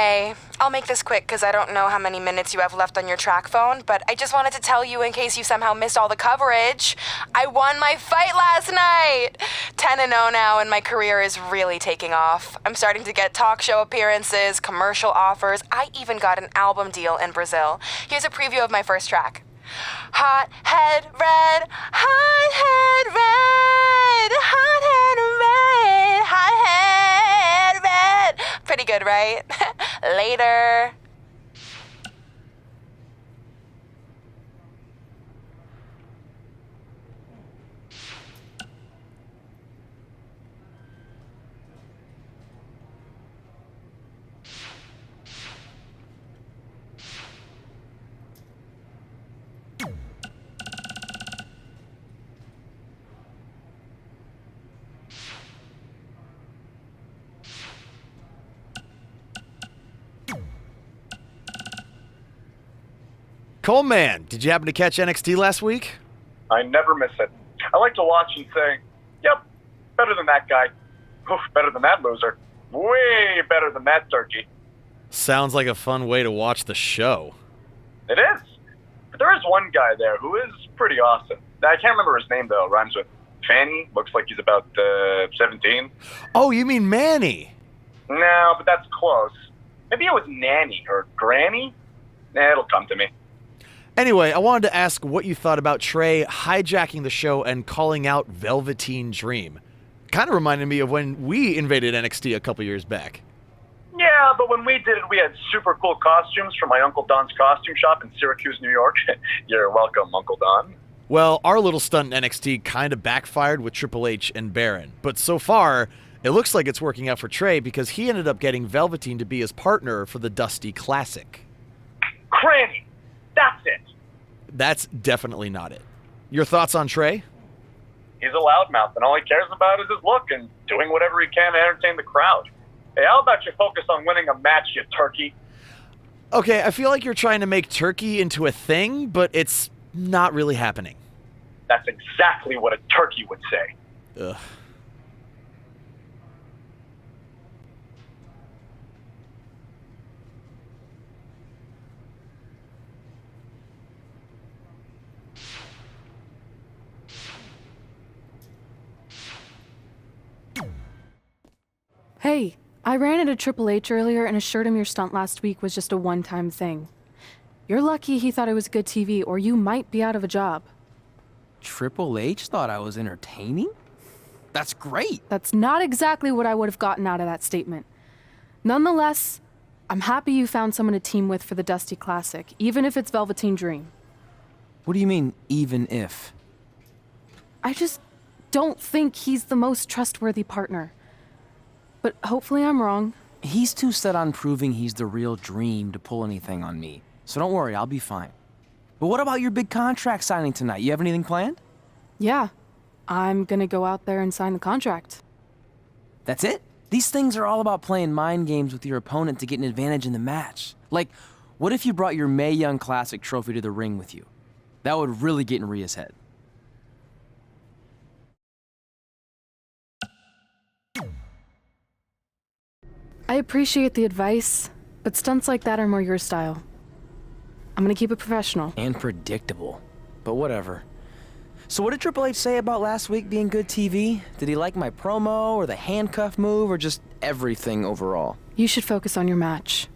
Hey, I'll make this quick because I don't know how many minutes you have left on your track phone, but I just wanted to tell you in case you somehow missed all the coverage. I won my fight last night! 10-0 now, and my career is really taking off. I'm starting to get talk show appearances, commercial offers. I even got an album deal in Brazil. Here's a preview of my first track. Hot head red, hot head red, hot head red, hot head red. Pretty good, right? Later. Coleman, did you happen to catch NXT last week? I never miss it. I like to watch and say, yep, better than that guy. Oof, better than that loser. Way better than that turkey. Sounds like a fun way to watch the show. It is. But there is one guy there who is pretty awesome. I can't remember his name, though. Rhymes with Fanny. Looks like he's about 17. Oh, you mean Manny? No, but that's close. Maybe it was Nanny or Granny. It'll come to me. Anyway, I wanted to ask what you thought about Trey hijacking the show and calling out Velveteen Dream. Kind of reminded me of when we invaded NXT a couple years back. Yeah, but when we did it, we had super cool costumes from my Uncle Don's costume shop in Syracuse, New York. You're welcome, Uncle Don. Well, our little stunt in NXT kind of backfired with Triple H and Baron. But so far, it looks like it's working out for Trey because he ended up getting Velveteen to be his partner for the Dusty Classic. Cranny! That's it! That's definitely not it. Your thoughts on Trey? He's a loudmouth, and all he cares about is his look and doing whatever he can to entertain the crowd. Hey, how about you focus on winning a match, you turkey? Okay, I feel like you're trying to make turkey into a thing, but it's not really happening. That's exactly what a turkey would say. Ugh. Hey, I ran into Triple H earlier and assured him your stunt last week was just a one-time thing. You're lucky he thought it was good TV, or you might be out of a job. Triple H thought I was entertaining? That's great. That's not exactly what I would have gotten out of that statement. Nonetheless, I'm happy you found someone to team with for the Dusty Classic, even if it's Velveteen Dream. What do you mean, even if? I just don't think he's the most trustworthy partner. But hopefully I'm wrong. He's too set on proving he's the real Dream to pull anything on me. So don't worry, I'll be fine. But what about your big contract signing tonight? You have anything planned? Yeah, I'm gonna go out there and sign the contract. That's it? These things are all about playing mind games with your opponent to get an advantage in the match. Like, what if you brought your Mae Young Classic trophy to the ring with you? That would really get in Rhea's head. I appreciate the advice, but stunts like that are more your style. I'm gonna keep it professional. And predictable. But whatever. So what did Triple H say about last week being good TV? Did he like my promo, or the handcuff move, or just everything overall? You should focus on your match.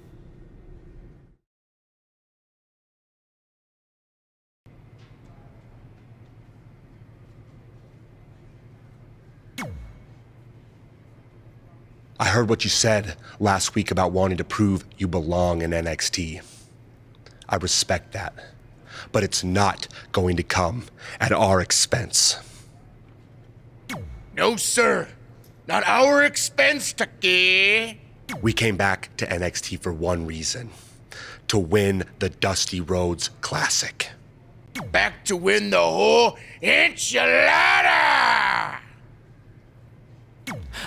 I heard what you said last week about wanting to prove you belong in NXT. I respect that, but it's not going to come at our expense. No, sir. Not our expense, Tucky. We came back to NXT for one reason: to win the Dusty Rhodes Classic. Back to win the whole enchilada!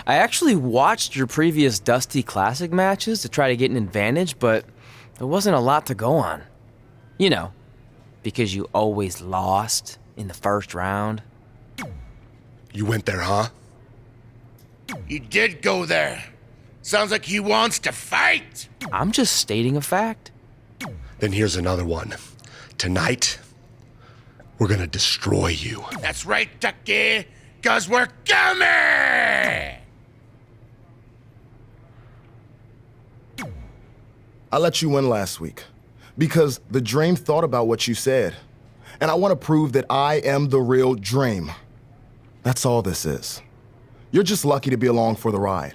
I actually watched your previous Dusty Classic matches to try to get an advantage, but there wasn't a lot to go on. You know, because you always lost in the first round. You went there, huh? You did go there. Sounds like he wants to fight. I'm just stating a fact. Then here's another one. Tonight, we're gonna destroy you. That's right, Tucky, 'cause we're coming! I let you win last week because the Dream thought about what you said. And I want to prove that I am the real Dream. That's all this is. You're just lucky to be along for the ride.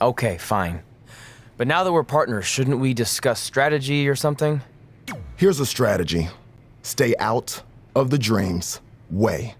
Okay, fine. But now that we're partners, shouldn't we discuss strategy or something? Here's a strategy. Stay out of the Dream's way.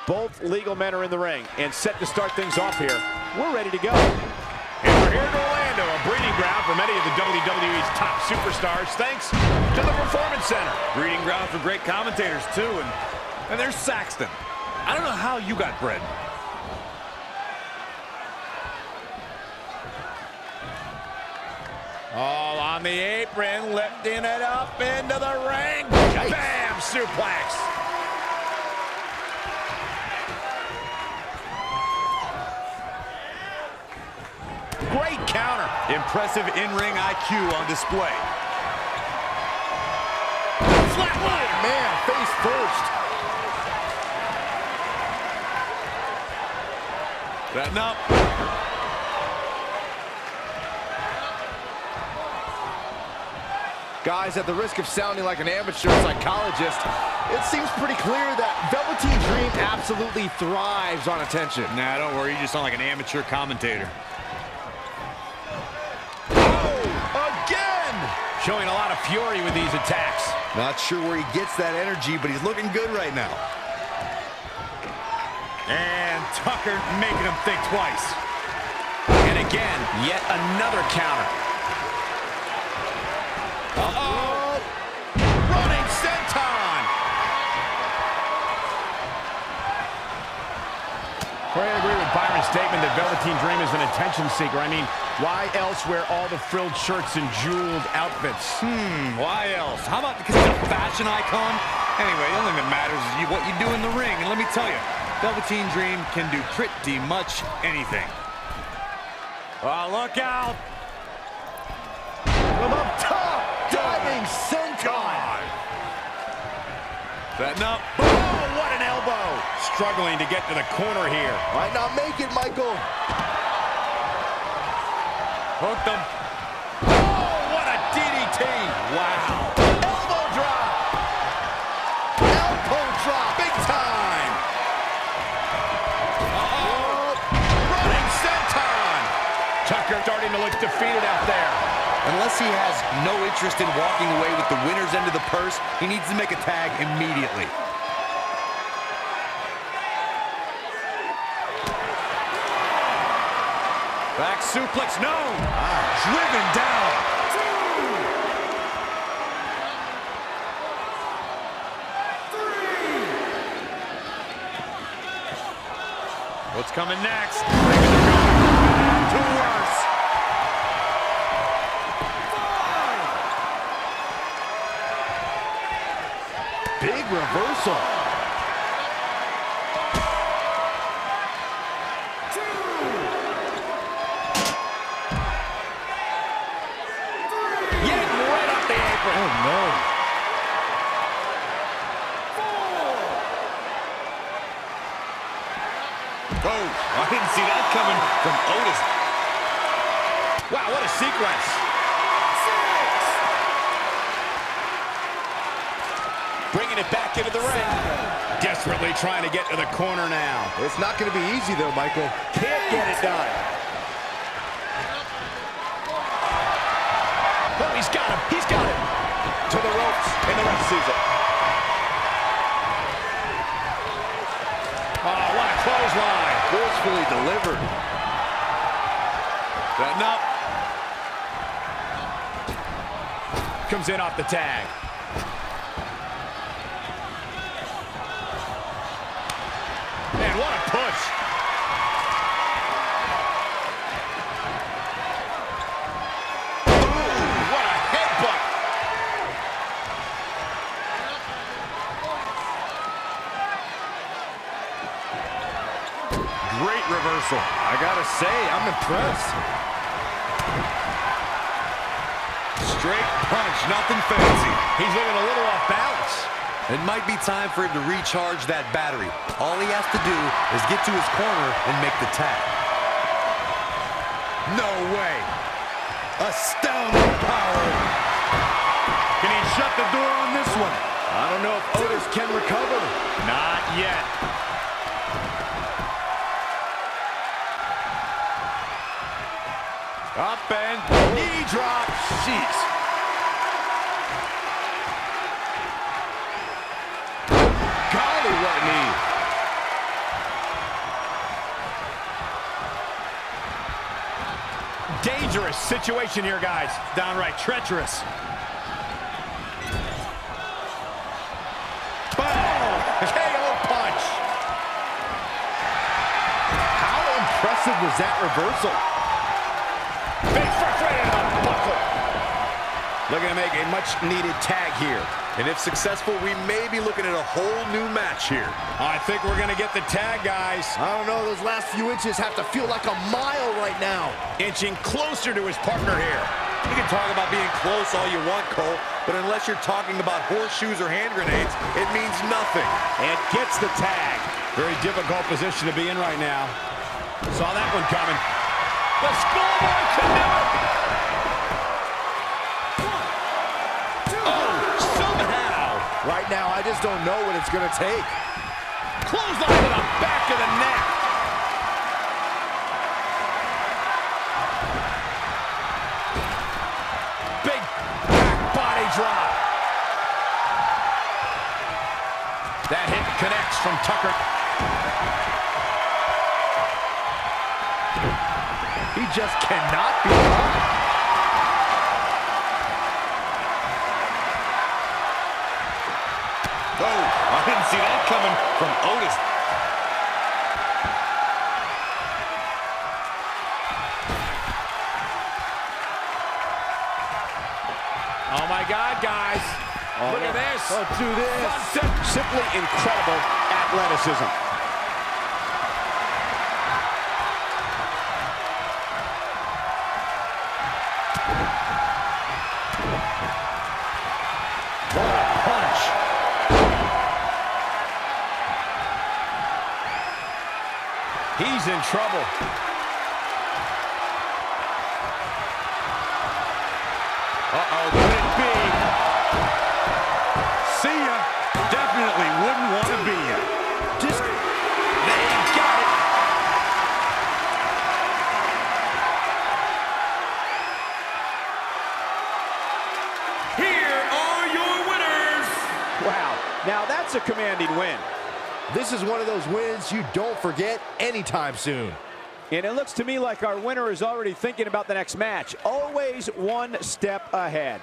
Both legal men are in the ring and set to start things off here. We're ready to go. And we're here in Orlando, a breeding ground for many of the WWE's top superstars, thanks to the Performance Center. Breeding ground for great commentators, too. And there's Saxton. I don't know how you got bred. All on the apron, lifting it up into the ring. Yikes. Bam! Suplex. Great counter. Impressive in-ring IQ on display. Flatline. Man, face first. Setting up. Guys, at the risk of sounding like an amateur psychologist, it seems pretty clear that Velveteen Dream absolutely thrives on attention. Nah, don't worry. You just sound like an amateur commentator. Again! Showing a lot of fury with these attacks. Not sure where he gets that energy, but he's looking good right now. And Tucker making him think twice. And again, yet another counter. Uh-oh! Running senton! I agree with Byron's statement that Velveteen Dream is an attention seeker. I mean, why else wear all the frilled shirts and jeweled outfits? Why else? How about because he's a fashion icon? Anyway, the only thing that matters is what you do in the ring. And let me tell you, Velveteen Dream can do pretty much anything. Oh, look out! From up top, diving senton! Setting up. Oh, what an elbow! Struggling to get to the corner here. Might not make it, Michael. Hooked him. Oh, what a DDT! Wow. Elbow drop! Elbow drop! Big time! Uh-oh! Running senton! Tucker starting to look defeated out there. Unless he has no interest in walking away with the winner's end of the purse, he needs to make a tag immediately. Back suplex, no! Driven down. What's coming next? To worse. Big reversal. Yanking right off the apron. Oh, no. Oh, I didn't see that coming from Otis. Wow, what a sequence. Bringing it back into the ring. Desperately trying to get to the corner now. It's not going to be easy, though, Michael. Can't get it done. Oh, he's got him. He's got it. To the ropes, and the ref sees it. Beautifully delivered. No. Comes in off the tag. Man, what a push. Ooh, what a headbutt. Great reversal. I gotta say, I'm impressed. Straight punch, nothing fancy. He's looking a little off balance. It might be time for him to recharge that battery. All he has to do is get to his corner and make the tag. No way. Astounding power. Can he shut the door on this one? I don't know if Otis can recover. Not yet. Up and knee drop. Jeez. Golly, what a knee. Dangerous situation here, guys. Downright treacherous. Boom! KO punch. How impressive was that reversal? Big first right into the buckle. Looking to make a much-needed tag here. And if successful, we may be looking at a whole new match here. I think we're going to get the tag, guys. I don't know, those last few inches have to feel like a mile right now. Inching closer to his partner here. You can talk about being close all you want, Cole, but unless you're talking about horseshoes or hand grenades, it means nothing. And gets the tag. Very difficult position to be in right now. Saw that one coming. The schoolboy can do it. Right now, I just don't know what it's going to take. Clothesline to the back of the neck. Big back body drop. That hit connects from Tucker. He just cannot be caught. Oh, I didn't see that coming from Otis. Oh, my God, guys. Look at this. Don't do this. Simply incredible athleticism. What a punch. He's in trouble. Uh-oh, could it be? See ya. Definitely wouldn't want to be ya. Just, they got it. Here are your winners. Wow, now that's a commanding win. This is one of those wins you don't forget anytime soon. And it looks to me like our winner is already thinking about the next match. Always one step ahead.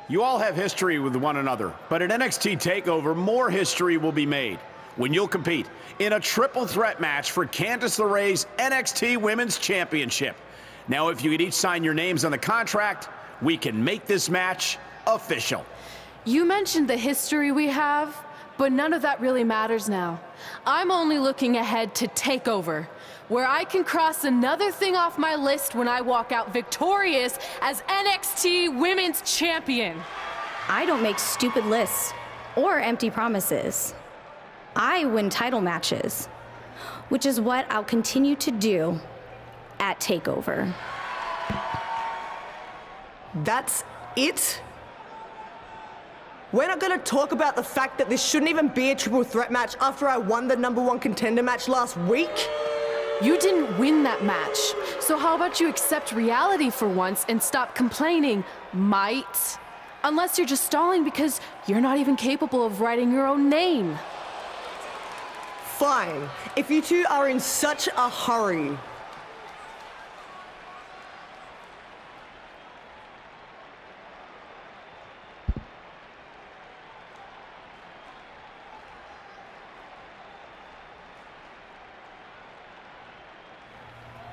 You all have history with one another, but at NXT TakeOver, more history will be made when you'll compete in a triple threat match for Candice LeRae's NXT Women's Championship. Now, if you could each sign your names on the contract, we can make this match official. You mentioned the history we have, But none of that really matters now. I'm only looking ahead to TakeOver, where I can cross another thing off my list when I walk out victorious as NXT Women's Champion. I don't make stupid lists or empty promises. I win title matches, which is what I'll continue to do at TakeOver. That's it? We're not gonna talk about the fact that this shouldn't even be a triple threat match after I won the #1 contender match last week? You didn't win that match, so how about you accept reality for once and stop complaining, might? Unless you're just stalling because you're not even capable of writing your own name. Fine, if you two are in such a hurry.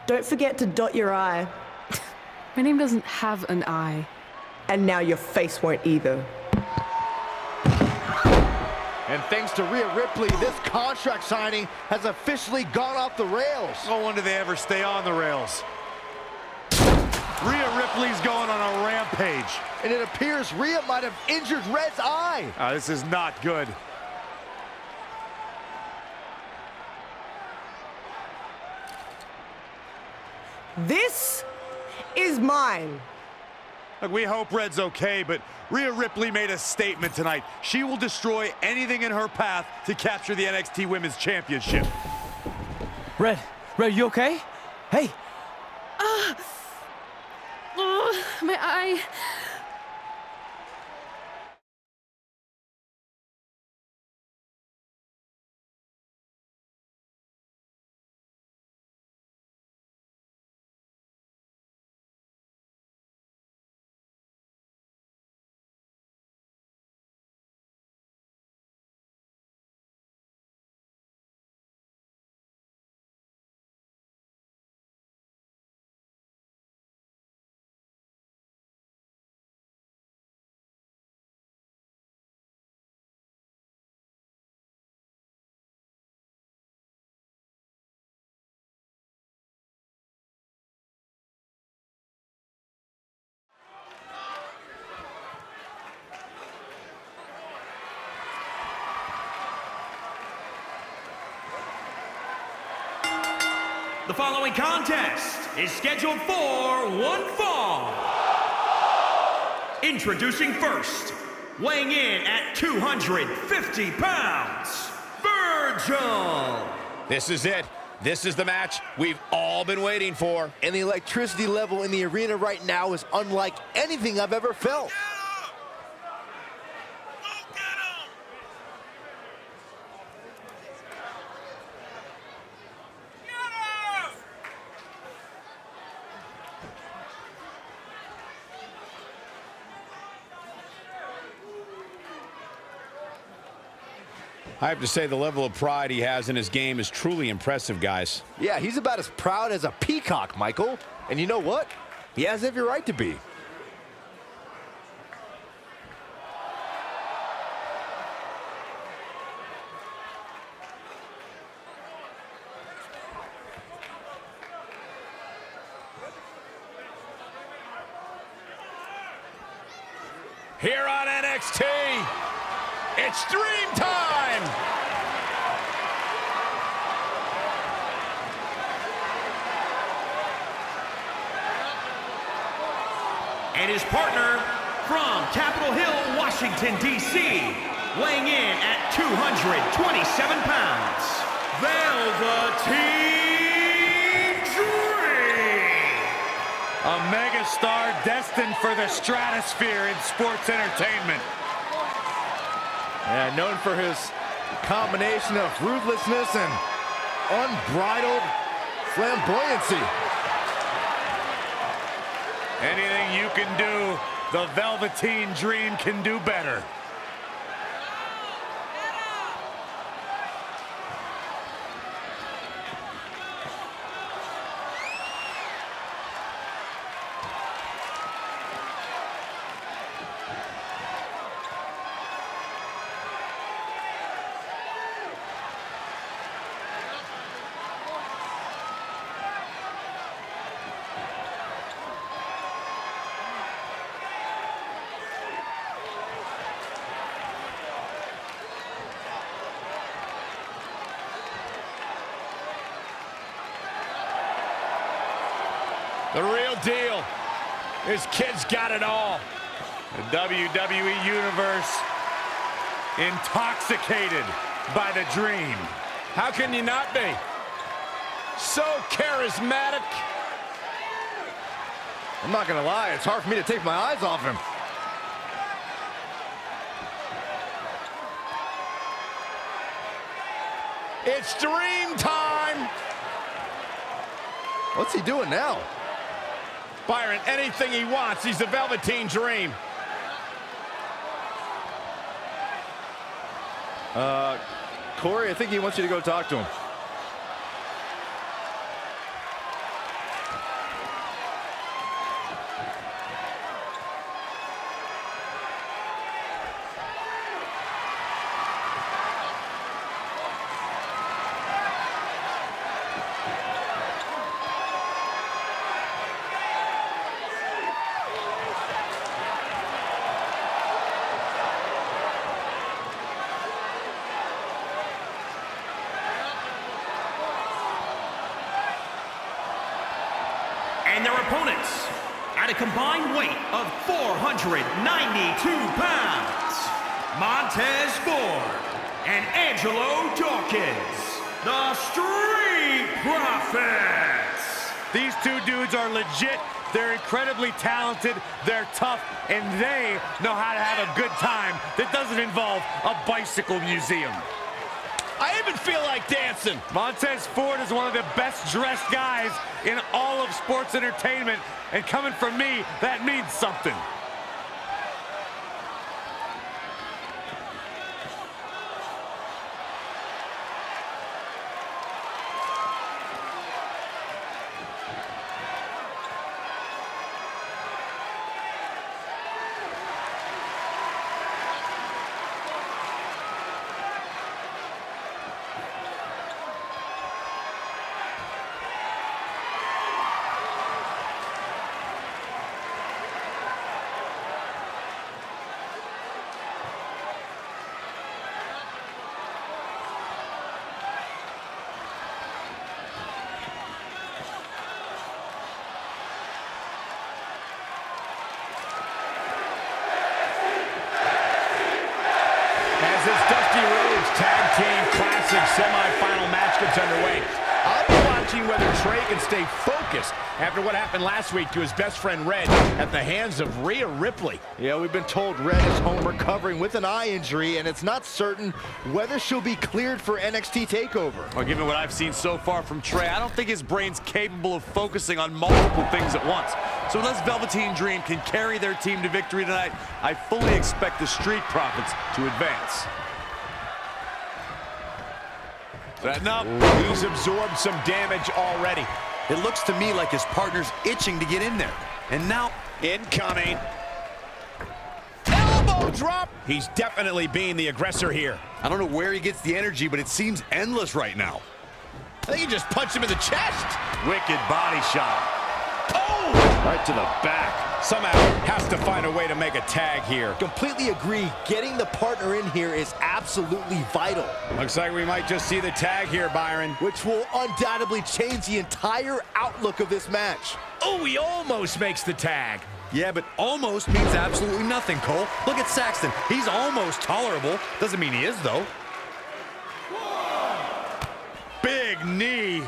Don't forget to dot your I. My name doesn't have an I. And now your face won't either. And thanks to Rhea Ripley, this contract signing has officially gone off the rails. No wonder they ever stay on the rails. Rhea Ripley's going on a rampage. And it appears Rhea might have injured Red's eye. This is not good. This is mine. Look, we hope Red's okay, but Rhea Ripley made a statement tonight. She will destroy anything in her path to capture the NXT Women's Championship. Red, you okay? Hey. My eye. The following contest is scheduled for one fall. Introducing first, weighing in at 250 pounds, Virgil. This is it. This is the match we've all been waiting for. And the electricity level in the arena right now is unlike anything I've ever felt. I have to say the level of pride he has in his game is truly impressive, guys. Yeah, he's about as proud as a peacock, Michael. And you know what? He has every right to be. Here on NXT, it's Dream Time! And his partner from Capitol Hill, Washington, D.C., weighing in at 227 pounds, Velveteen Dream! A megastar destined for the stratosphere in sports entertainment. Yeah, known for his combination of ruthlessness and unbridled flamboyancy. Anything you can do, the Velveteen Dream can do better. The real deal. This kid's got it all. The WWE Universe intoxicated by the dream. How can you not be? So charismatic. I'm not gonna lie, it's hard for me to take my eyes off him. It's dream time. What's he doing now? Byron, anything he wants. He's the Velveteen Dream. Corey, I think he wants you to go talk to him. And their opponents, at a combined weight of 492 pounds, Montez Ford and Angelo Dawkins, the Street Profits. These two dudes are legit. They're incredibly talented, they're tough, and they know how to have a good time that doesn't involve a bicycle museum. I even feel like dancing. Montez Ford is one of the best dressed guys in all of sports entertainment, and coming from me, that means something. As this Dusty Rhodes Tag Team Classic semifinal match gets underway, I'll be watching whether Trey can stay focused after what happened last week to his best friend Red at the hands of Rhea Ripley. Yeah, we've been told Red is home recovering with an eye injury, and it's not certain whether she'll be cleared for NXT TakeOver. Well, given what I've seen so far from Trey, I don't think his brain's capable of focusing on multiple things at once. So unless Velveteen Dream can carry their team to victory tonight, I fully expect the Street Profits to advance. Setting up. He's absorbed some damage already. It looks to me like his partner's itching to get in there. And now, Incoming. Elbow drop. He's definitely being the aggressor here. I don't know where he gets the energy, but it seems endless right now. I think he just punched him in the chest. Wicked body shot. Oh! Right to the back. Somehow has to find a way to make a tag here. Completely agree. Getting the partner in here is absolutely vital. Looks like we might just see the tag here, Byron. Which will undoubtedly change the entire outlook of this match. Oh, he almost makes the tag. Yeah, but almost means absolutely nothing, Cole. Look at Saxton. He's almost tolerable. Doesn't mean he is, though. Big knee.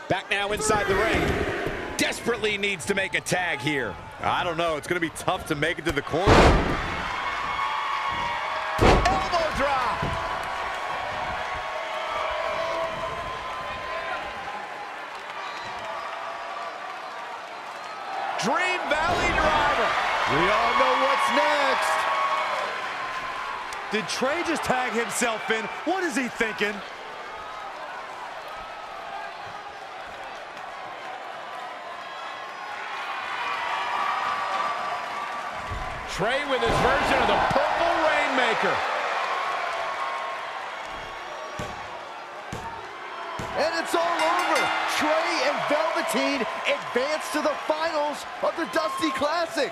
Back now inside the ring. Desperately needs to make a tag here. I don't know. It's going to be tough to make it to the corner. Elbow drop. Dream Valley Driver. We all know what's next. Did Trey just tag himself in? What is he thinking? Trey with his version of the Purple Rainmaker. And it's all over. Trey and Velveteen advance to the finals of the Dusty Classic.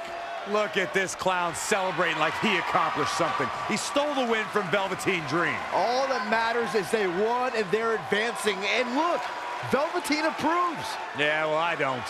Look at this clown celebrating like he accomplished something. He stole the win from Velveteen Dream. All that matters is they won and they're advancing. And look, Velveteen approves. Yeah, well, I don't.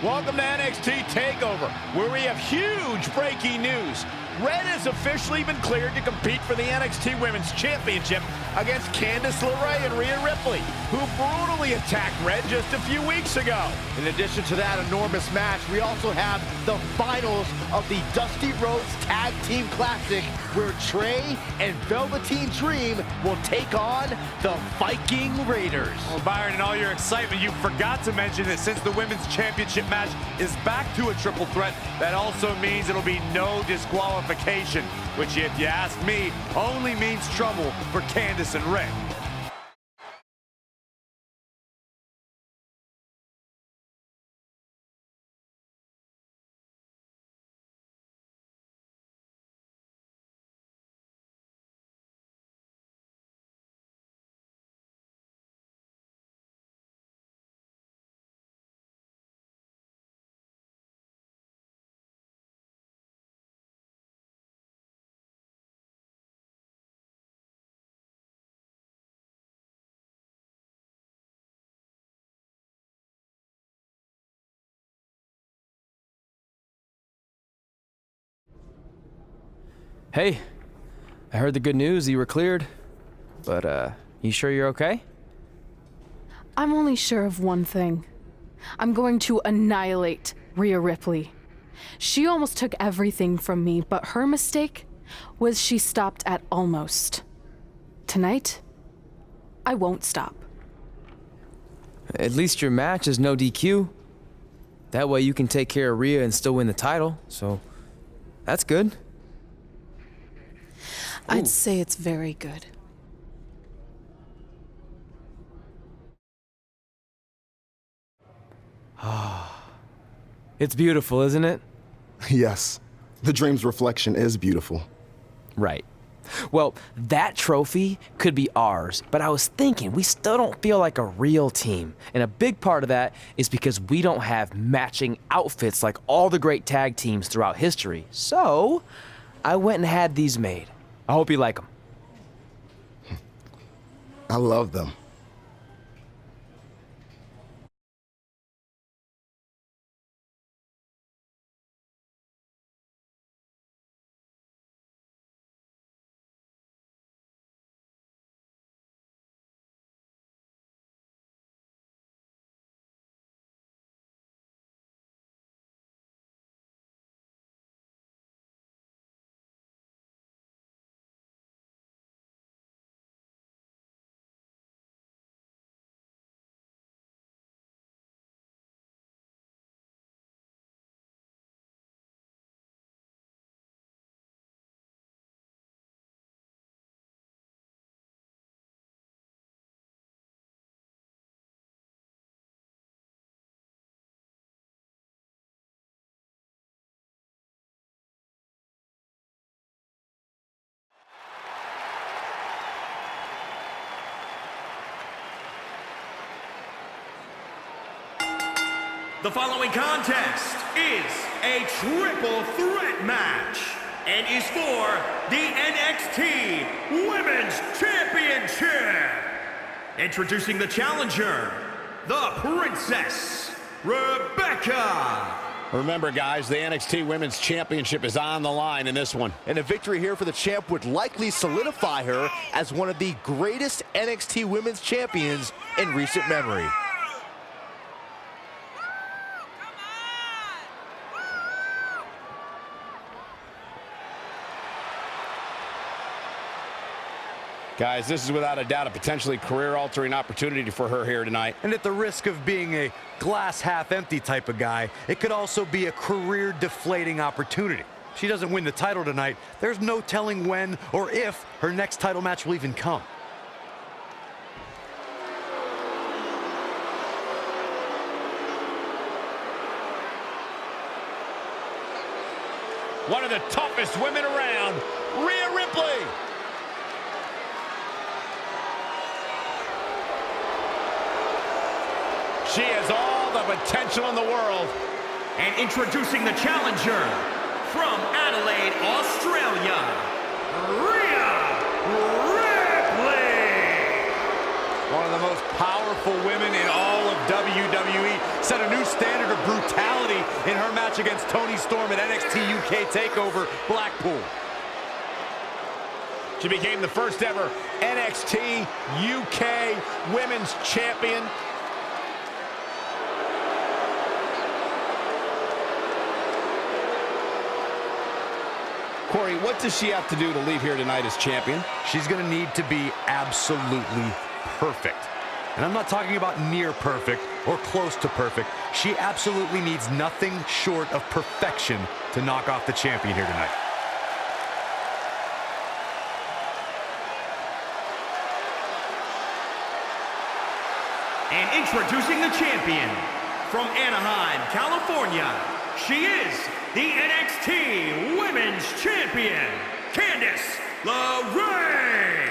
Welcome to NXT TakeOver, where we have huge breaking news. Red has officially been cleared to compete for the NXT Women's Championship against Candice LeRae and Rhea Ripley, who brutally attacked Red just a few weeks ago. In addition to that enormous match, we also have the finals of the Dusty Rhodes Tag Team Classic, where Trey and Velveteen Dream will take on the Viking Raiders. Well, Byron, in all your excitement, you forgot to mention that since the Women's Championship match is back to a triple threat, that also means it'll be no disqualification, which, if you ask me, only means trouble for Candice and Ray. Hey, I heard the good news, you were cleared. But, you sure you're okay? I'm only sure of one thing. I'm going to annihilate Rhea Ripley. She almost took everything from me, but her mistake was she stopped at almost. Tonight, I won't stop. At least your match is no DQ. That way you can take care of Rhea and still win the title, so that's good. I'd say it's very good. It's beautiful, isn't it? Yes, the Dream's reflection is beautiful. Right. Well, that trophy could be ours, but I was thinking we still don't feel like a real team. And a big part of that is because we don't have matching outfits like all the great tag teams throughout history. So, I went and had these made. I hope you like them. I love them. The following contest is a triple threat match and is for the NXT Women's Championship. Introducing the challenger, the Princess Rebecca. Remember, guys, the NXT Women's Championship is on the line in this one. And a victory here for the champ would likely solidify her as one of the greatest NXT Women's Champions in recent memory. Guys, this is without a doubt a potentially career-altering opportunity for her here tonight. And at the risk of being a glass half-empty type of guy, it could also be a career-deflating opportunity. If she doesn't win the title tonight, there's no telling when or if her next title match will even come. One of the toughest women around, Rhea Ripley. She has all the potential in the world. And introducing the challenger from Adelaide, Australia, Rhea Ripley. One of the most powerful women in all of WWE, set a new standard of brutality in her match against Toni Storm at NXT UK TakeOver Blackpool. She became the first ever NXT UK Women's Champion. Corey, what does she have to do to leave here tonight as champion? She's going to need to be absolutely perfect. And I'm not talking about near perfect or close to perfect. She absolutely needs nothing short of perfection to knock off the champion here tonight. And introducing the champion from Anaheim, California, she is the NXT Women's Champion, Candice LeRae.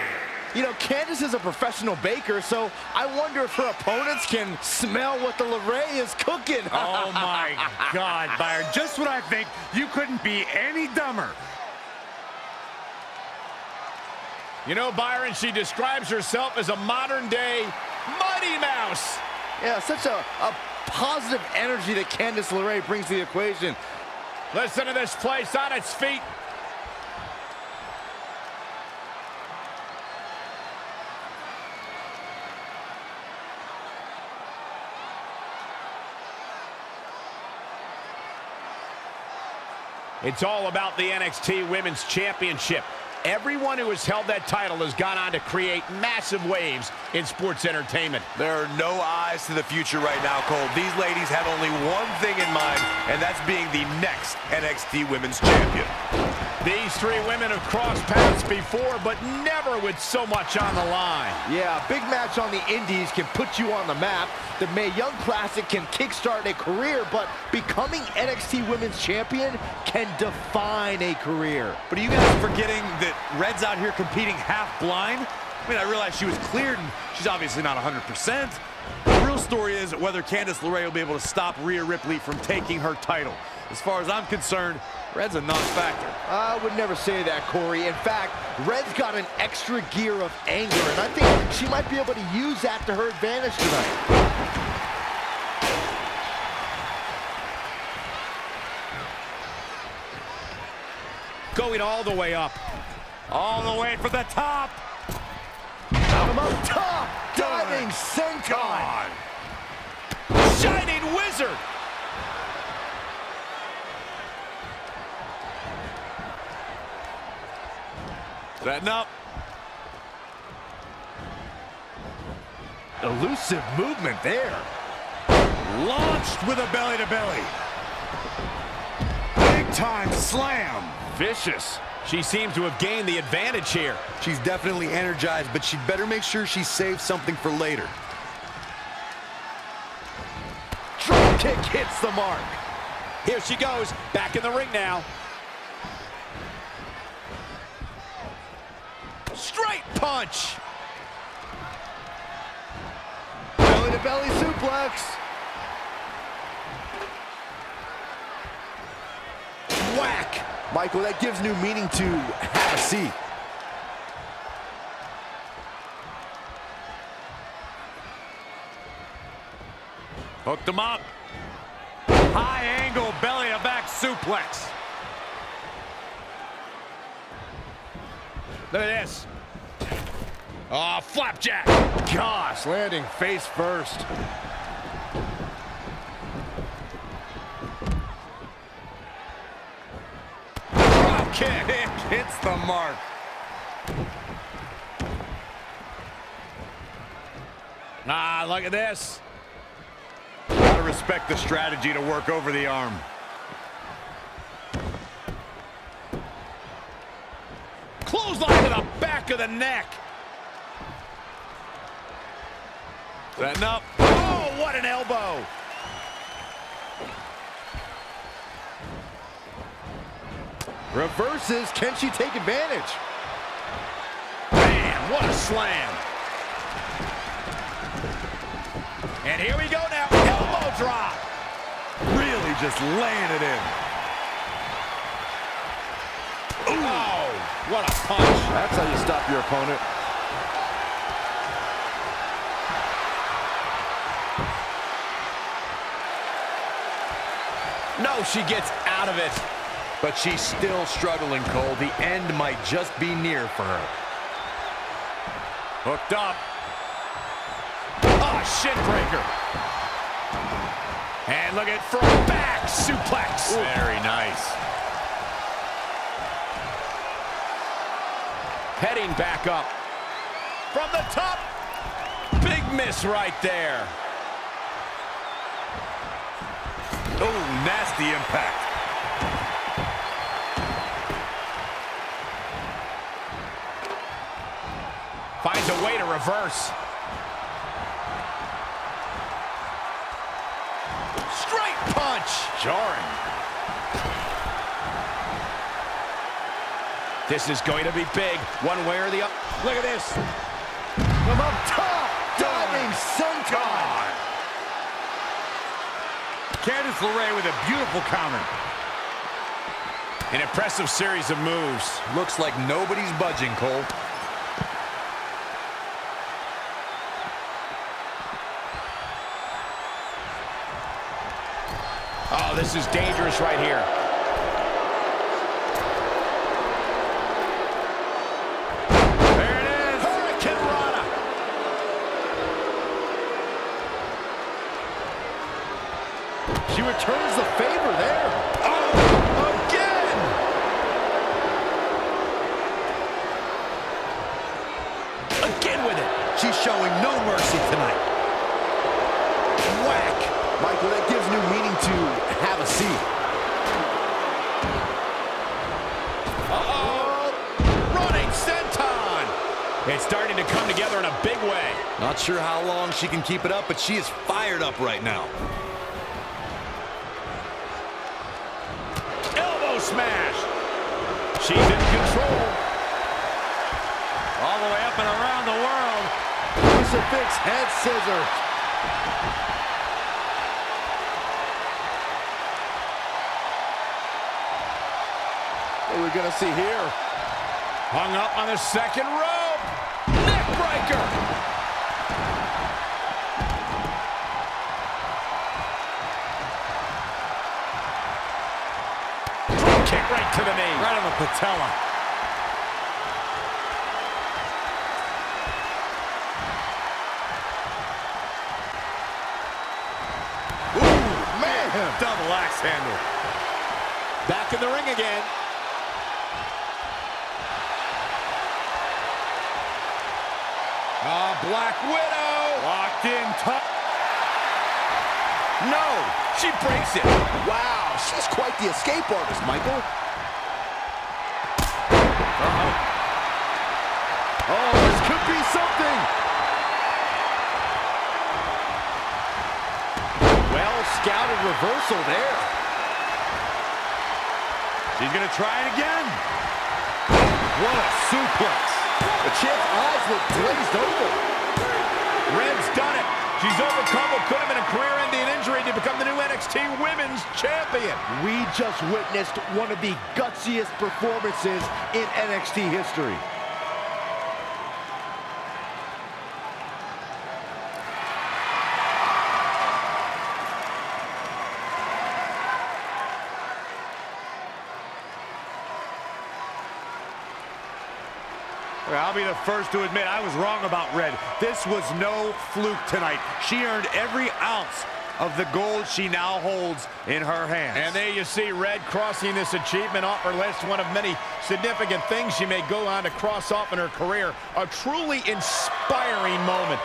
You know, Candice is a professional baker, so I wonder if her opponents can smell what the LeRae is cooking. Oh my God, Byron, just when I think you couldn't be any dumber. You know, Byron, she describes herself as a modern-day Mighty Mouse. Yeah, such a positive energy that Candice LeRae brings to the equation. Listen to this place on its feet. It's all about the NXT Women's Championship. Everyone who has held that title has gone on to create massive waves in sports entertainment. There are no eyes to the future right now, Cole. These ladies have only one thing in mind, and that's being the next NXT Women's Champion. These three women have crossed paths before, but never with so much on the line. Yeah, a big match on the Indies can put you on the map. The Mae Young Classic can kickstart a career, but becoming NXT Women's Champion can define a career. But are you guys forgetting that Red's out here competing half blind? I mean, I realize she was cleared, and she's obviously not 100%. The real story is whether Candice LeRae will be able to stop Rhea Ripley from taking her title. As far as I'm concerned, Red's a non-factor. I would never say that, Corey. In fact, Red's got an extra gear of anger, and I think she might be able to use that to her advantage tonight. Going all the way up. All the way for the top. From up top, diving senton. Shining Wizard. Setting up. Elusive movement there. Launched with a belly-to-belly. Big-time slam. Vicious. She seems to have gained the advantage here. She's definitely energized, but she'd better make sure she saves something for later. Drop kick hits the mark. Here she goes, back in the ring now. Straight punch. Belly-to-belly suplex. Whack. Michael, that gives new meaning to have a seat. Hooked him up. High angle belly-to-back suplex. Look at this. Oh, flapjack. Gosh, landing face first. Kick hits the mark. Ah, look at this. Gotta respect the strategy to work over the arm. Clothesline to the back of the neck. Setting up. Oh, what an elbow. Reverses. Can she take advantage? Man, what a slam. And here we go now. Elbow drop. Really just laying it in. Ooh. Oh, what a punch. That's how you stop your opponent. No, she gets out of it. But she's still struggling, Cole. The end might just be near for her. Hooked up. Oh, shin breaker. And look at from back suplex. Ooh. Very nice. Heading back up. From the top. Big miss right there. Oh, nasty impact. Finds a way to reverse. Straight punch. Jarring. This is going to be big, one way or the other. Look at this. From up top, diving senton. Candice LeRae with a beautiful counter. An impressive series of moves. Looks like nobody's budging, Cole. Oh, this is dangerous right here. There it is. Hurricane Rana. She returns the favor there. Oh, again. Again with it. She's showing no mercy tonight. Whack. Michael, that gives new meaning to have a seat. Uh-oh. Running senton. It's starting to come together in a big way. Not sure how long she can keep it up, but she is fired up right now. Elbow smash. She's in control. All the way up and around the world. Crucifix head scissors. What are we going to see here? Hung up on the second rope. Neck breaker. Kick right to the knee. Right on the patella. Ooh, man. Double axe handle. Back in the ring again. Black Widow. Locked in tight. No, she breaks it. Wow, she's quite the escape artist, Michael. Oh, this could be something. Well-scouted reversal there. She's going to try it again. What a suplex. The champ's eyes look glazed over. Red's done it. She's overcome what could have been a career-ending injury to become the new NXT Women's Champion. We just witnessed one of the gutsiest performances in NXT history. I'll be the first to admit I was wrong about Red. This was no fluke tonight. She earned every ounce of the gold she now holds in her hands. And there you see Red crossing this achievement off her list, one of many significant things she may go on to cross off in her career. A truly inspiring moment.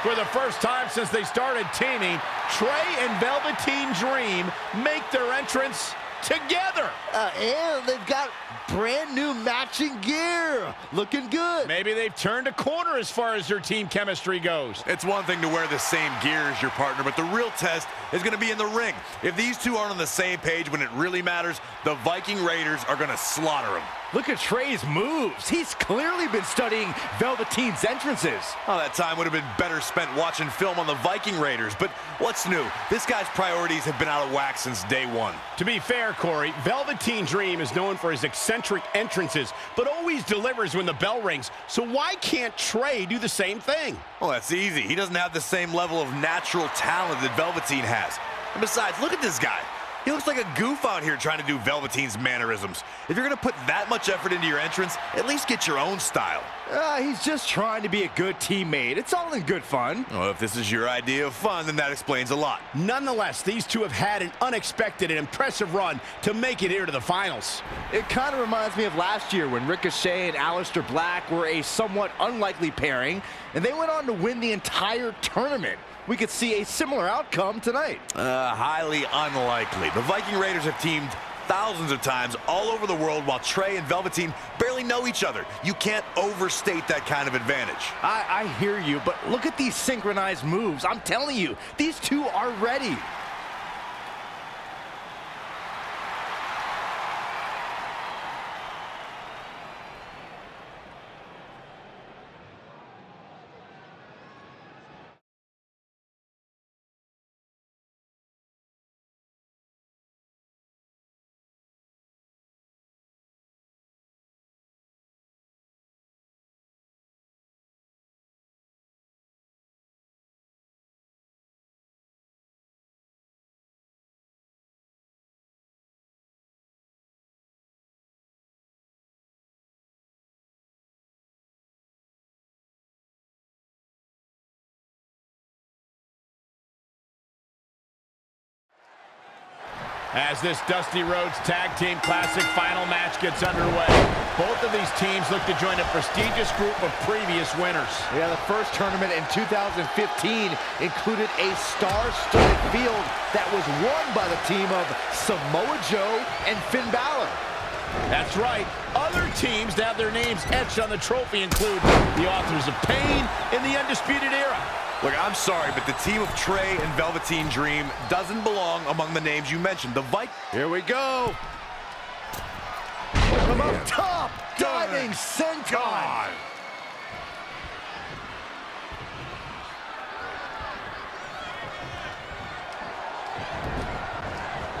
For the first time since they started teaming, Trey and Velveteen Dream make their entrance together. And they've got brand new matching gear. Looking good. Maybe they've turned a corner as far as their team chemistry goes. It's one thing to wear the same gear as your partner, but the real test is going to be in the ring. If these two aren't on the same page when it really matters, the Viking Raiders are going to slaughter them. Look at Trey's moves. He's clearly been studying Velveteen's entrances. Oh, that time would have been better spent watching film on the Viking Raiders. But what's new? This guy's priorities have been out of whack since day one. To be fair, Corey, Velveteen Dream is known for his eccentric entrances, but always delivers when the bell rings. So why can't Trey do the same thing? Well, that's easy. He doesn't have the same level of natural talent that Velveteen has. And besides, look at this guy. He looks like a goof out here trying to do Velveteen's mannerisms. If you're going to put that much effort into your entrance, at least get your own style. He's just trying to be a good teammate. It's all in good fun. Well, if this is your idea of fun, then that explains a lot. Nonetheless, these two have had an unexpected and impressive run to make it here to the finals. It kind of reminds me of last year when Ricochet and Aleister Black were a somewhat unlikely pairing, and they went on to win the entire tournament. We could see a similar outcome tonight. Highly unlikely. The Viking Raiders have teamed thousands of times all over the world while Trey and Velveteen barely know each other. You can't overstate that kind of advantage. I hear you, but look at these synchronized moves. I'm telling you, these two are ready. As this Dusty Rhodes Tag Team Classic final match gets underway, both of these teams look to join a prestigious group of previous winners. Yeah, the first tournament in 2015 included a star-studded field that was won by the team of Samoa Joe and Finn Balor. That's right. Other teams that have their names etched on the trophy include the Authors of Pain and the Undisputed Era. Look, I'm sorry, but the team of Trey and Velveteen Dream doesn't belong among the names you mentioned. The Vikings. Here we go. From up top, diving senton.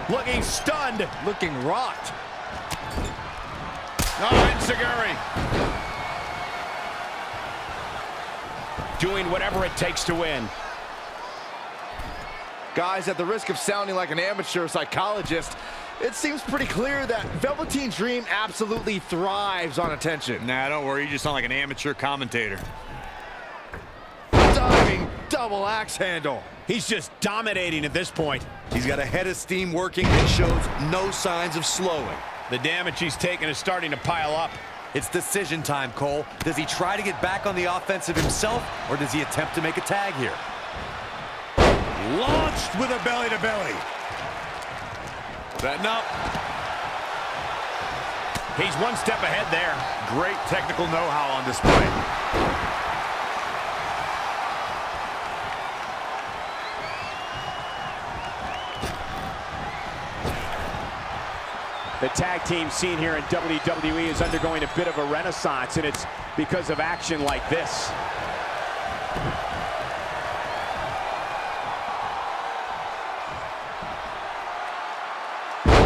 Looking stunned. Looking rocked. Oh, Enziguri. Doing whatever it takes to win. Guys, at the risk of sounding like an amateur psychologist, it seems pretty clear that Velveteen Dream absolutely thrives on attention. Nah, don't worry, you just sound like an amateur commentator. Diving double axe handle. He's just dominating at this point. He's got a head of steam working and shows no signs of slowing. The damage he's taken is starting to pile up. It's decision time, Cole. Does he try to get back on the offensive himself, or does he attempt to make a tag here? Launched with a belly-to-belly. Setting up. He's one step ahead there. Great technical know-how on display. The tag team scene here in WWE is undergoing a bit of a renaissance, and it's because of action like this.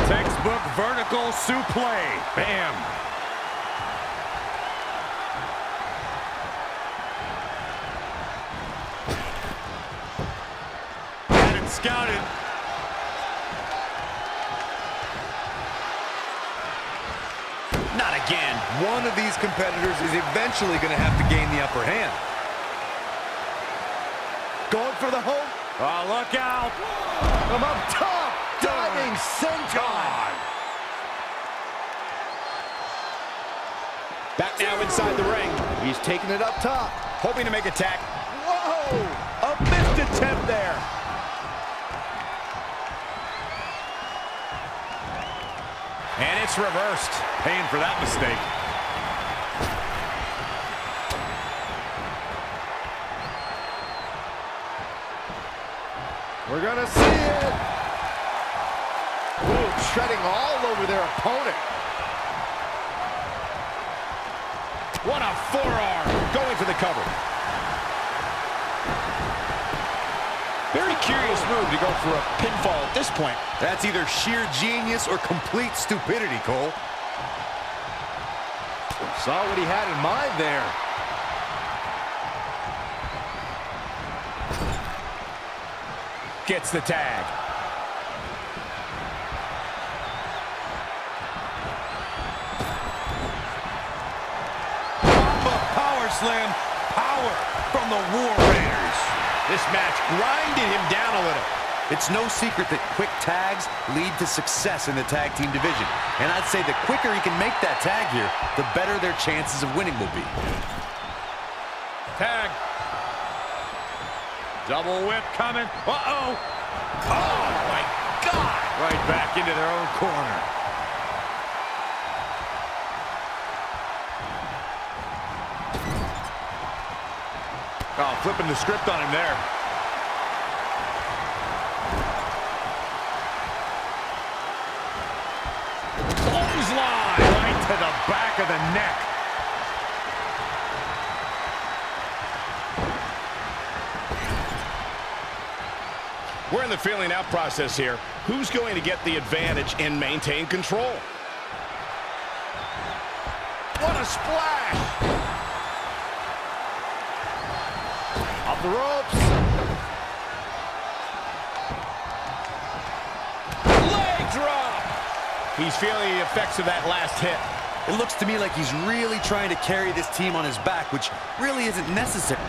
Textbook vertical suplex. Bam. Had it scouted. Not again. One of these competitors is eventually going to have to gain the upper hand. Going for the hold. Oh, look out. From up top, diving senton. Back now inside the ring. He's taking it up top. Hoping to make a tag. Whoa! A missed attempt there. And it's reversed. Paying for that mistake. We're gonna see it. Ooh, treading all over their opponent. What a forearm. Going for the cover. Very curious move to go for a pinfall at this point. That's either sheer genius or complete stupidity, Cole. Saw what he had in mind there. Gets the tag. Power slam. Power from the War Raiders. This match grinded him down a little. It's no secret that quick tags lead to success in the tag team division. And I'd say the quicker he can make that tag here, the better their chances of winning will be. Tag. Double whip coming. Uh-oh. Oh, my God. Right back into their own corner. Oh, flipping the script on him there. Clothesline right to the back of the neck. We're in the feeling out process here. Who's going to get the advantage and maintain control? What a splash! Off the ropes. Leg drop! He's feeling the effects of that last hit. It looks to me like he's really trying to carry this team on his back, which really isn't necessary.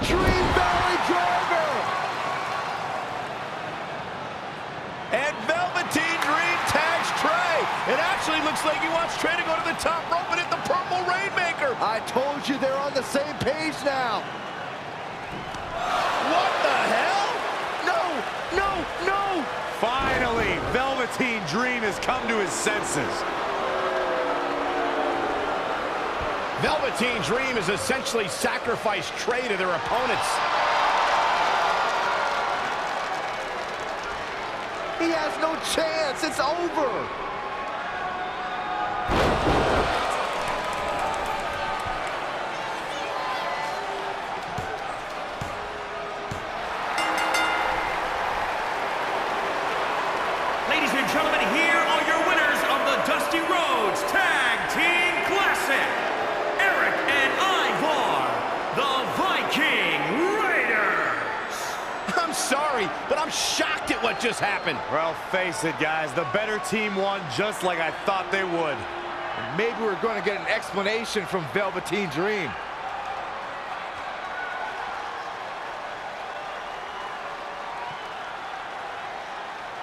Dream Valley Driver! And Velveteen Dream tags Trey. It actually looks like he wants Trey to go to the top rope and hit the Purple Rainmaker. I told you they're on the same page now. What the hell? No, no, no! Finally, Velveteen Dream has come to his senses. Velveteen Dream has essentially sacrificed Trey to their opponents. He has no chance. It's over. Ladies and gentlemen, here are your winners of the Dusty Rhodes Tag Team Classic. Eric and Ivar, the Viking Raiders. I'm sorry, but I'm shocked at what just happened. Well, face it, guys. The better team won just like I thought they would. And maybe we're going to get an explanation from Velveteen Dream.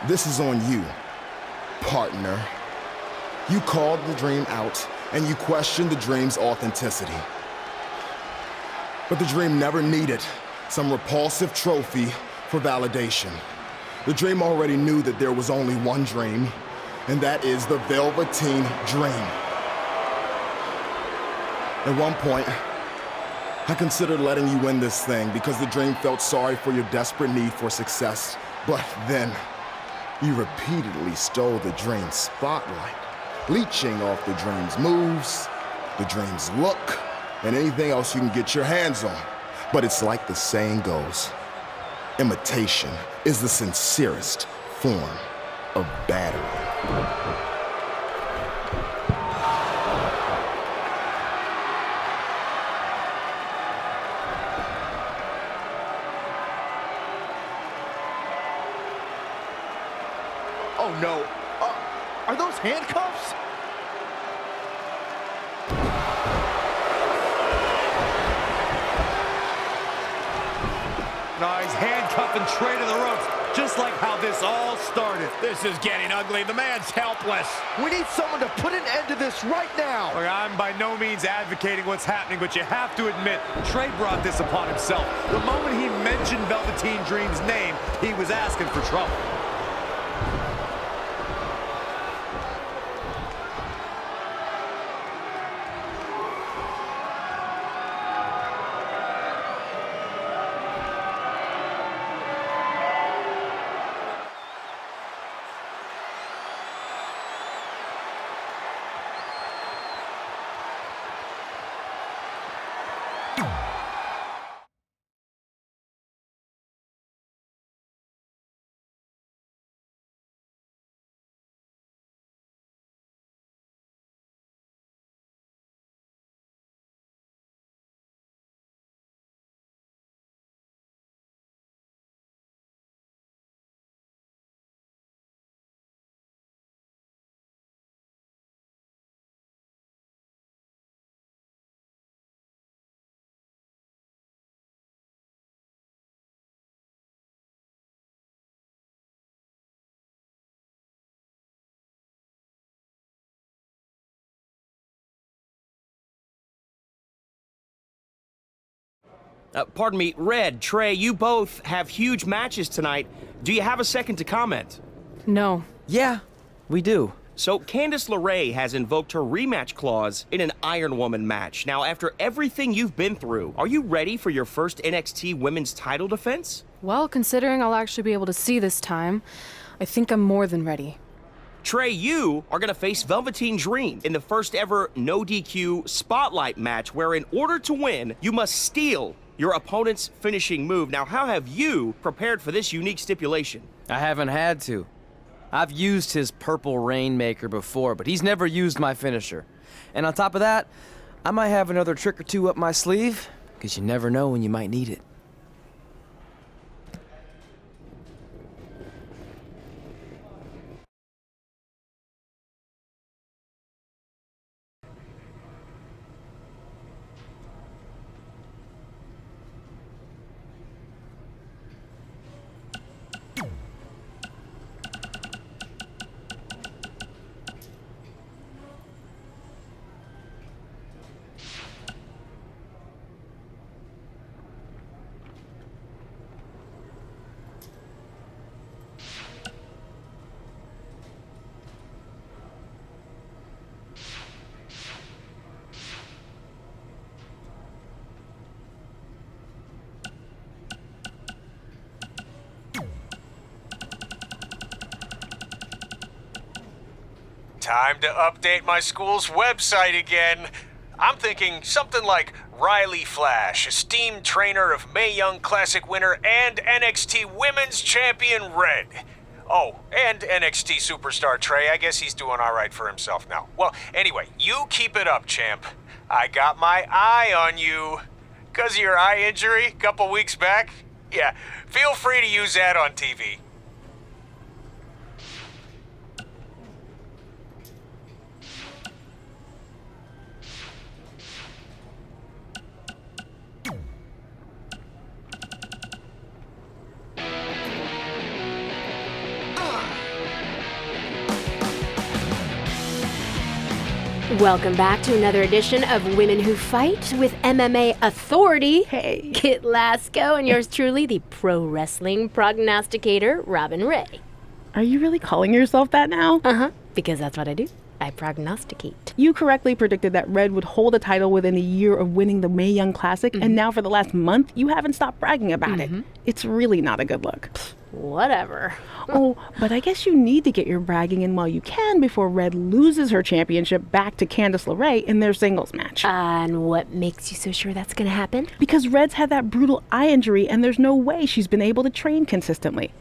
This is on you, partner. You called the Dream out, and you questioned the Dream's authenticity. But the Dream never needed some repulsive trophy for validation. The Dream already knew that there was only one Dream, and that is the Velveteen Dream. At one point, I considered letting you win this thing because the Dream felt sorry for your desperate need for success. But then, you repeatedly stole the Dream's spotlight, leeching off the Dream's moves, the Dream's look, and anything else you can get your hands on. But it's like the saying goes, imitation is the sincerest form of battery. Oh, no. Are those handcuffs? No, he's handcuffing Trey to the ropes. just like how this all started. This is getting ugly. The man's helpless. We need someone to put an end to this right now. Look, I'm by no means advocating what's happening, but you have to admit, Trey brought this upon himself. The moment he mentioned Velveteen Dream's name, he was asking for trouble. Pardon me, Red, Trey, you both have huge matches tonight. Do you have a second to comment? No. Yeah, we do. So, Candice LeRae has invoked her rematch clause in an Iron Woman match. Now, after everything you've been through, are you ready for your first NXT Women's title defense? Well, considering I'll actually be able to see this time, I think I'm more than ready. Trey, you are going to face Velveteen Dream in the first ever no DQ spotlight match where in order to win, you must steal your opponent's finishing move. Now, how have you prepared for this unique stipulation? I haven't had to. I've used his purple Rainmaker before, but he's never used my finisher. And on top of that, I might have another trick or two up my sleeve, because you never know when you might need it. Time to update my school's website again. I'm thinking something like Riley Flash, esteemed trainer of Mae Young Classic winner and NXT Women's Champion Red. Oh, and NXT superstar Trey. I guess he's doing all right for himself now. Well, anyway, you keep it up, champ. I got my eye on you. 'Cause of your eye injury a couple weeks back? Yeah, feel free to use that on TV. Welcome back to another edition of Women Who Fight with MMA Authority. Hey. Kit Lasco and yours truly, the pro wrestling prognosticator, Robin Ray. Are you really calling yourself that now? Uh-huh, because that's what I do. I prognosticate. You correctly predicted that Red would hold a title within a year of winning the Mae Young Classic, and now for the last month, you haven't stopped bragging about it. It's really not a good look. Whatever. Oh, but I guess you need to get your bragging in while you can before Red loses her championship back to Candice LeRae in their singles match. And what makes you so sure that's going to happen? Because Red's had that brutal eye injury, and there's no way she's been able to train consistently.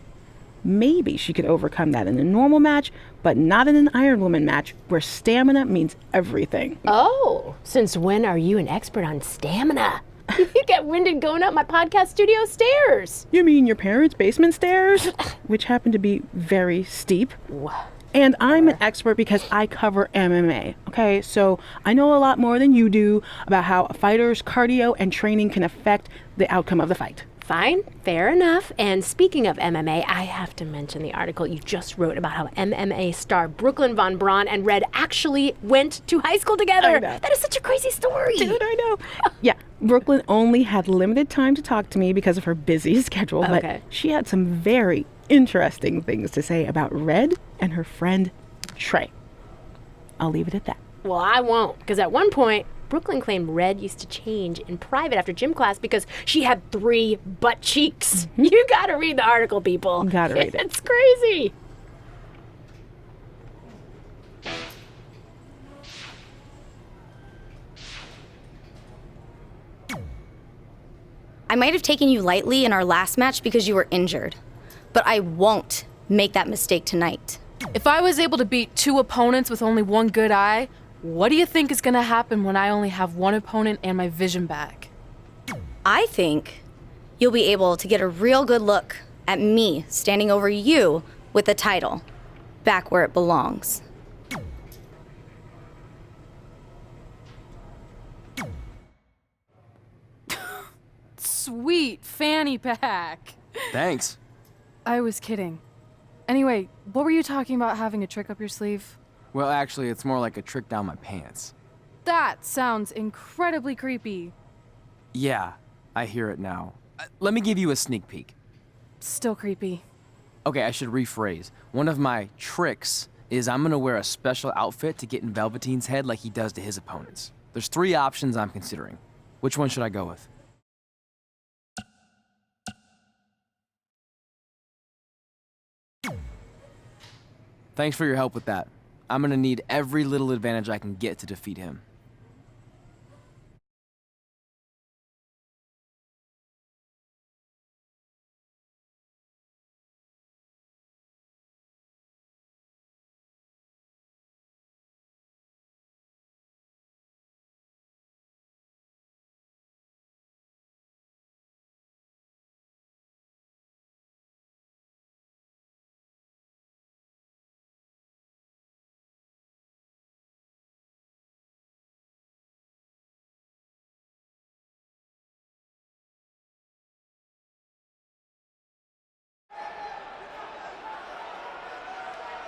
Maybe she could overcome that in a normal match, but not in an Iron Woman match where stamina means everything. Oh, since when are you an expert on stamina? You get winded going up my podcast studio stairs. You mean your parents' basement stairs? Which happen to be very steep. And I'm an expert because I cover MMA, okay? So I know a lot more than you do about how a fighter's cardio and training can affect the outcome of the fight. Fine, fair enough. And speaking of MMA, I have to mention the article you just wrote about how MMA star Brooklyn Von Braun and Red actually went to high school together. That is such a crazy story. Dude, I know. Yeah, Brooklyn only had limited time to talk to me because of her busy schedule, but she had some very interesting things to say about Red and her friend Trey. I'll leave it at that. Well, I won't, because at one point, Brooklyn claimed Red used to change in private after gym class because she had 3 butt cheeks. You gotta read the article, people. Gotta read it. It's crazy. I might have taken you lightly in our last match because you were injured, but I won't make that mistake tonight. If I was able to beat 2 opponents with only 1 good eye, what do you think is gonna happen when I only have 1 opponent and my vision back? I think you'll be able to get a real good look at me standing over you with the title, back where it belongs. Sweet fanny pack. Thanks. I was kidding. Anyway, what were you talking about having a trick up your sleeve? Well, actually, it's more like a trick down my pants. That sounds incredibly creepy. Yeah, I hear it now. Let me give you a sneak peek. Still creepy. Okay, I should rephrase. One of my tricks is I'm gonna wear a special outfit to get in Velveteen's head like he does to his opponents. There's 3 options I'm considering. Which one should I go with? Thanks for your help with that. I'm gonna need every little advantage I can get to defeat him.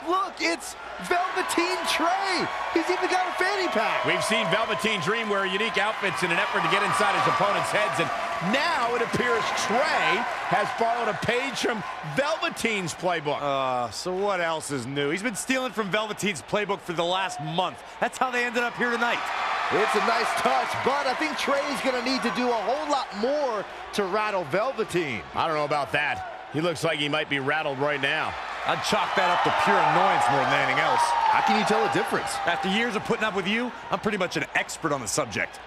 Look, it's Velveteen Trey. He's even got a fanny pack. We've seen Velveteen Dream wear unique outfits in an effort to get inside his opponent's heads, and now it appears Trey has borrowed a page from Velveteen's playbook. So what else is new? He's been stealing from Velveteen's playbook for the last month. That's how they ended up here tonight. It's a nice touch, but I think Trey's going to need to do a whole lot more to rattle Velveteen. I don't know about that. He looks like he might be rattled right now. I'd chalk that up to pure annoyance more than anything else. How can you tell the difference? After years of putting up with you, I'm pretty much an expert on the subject.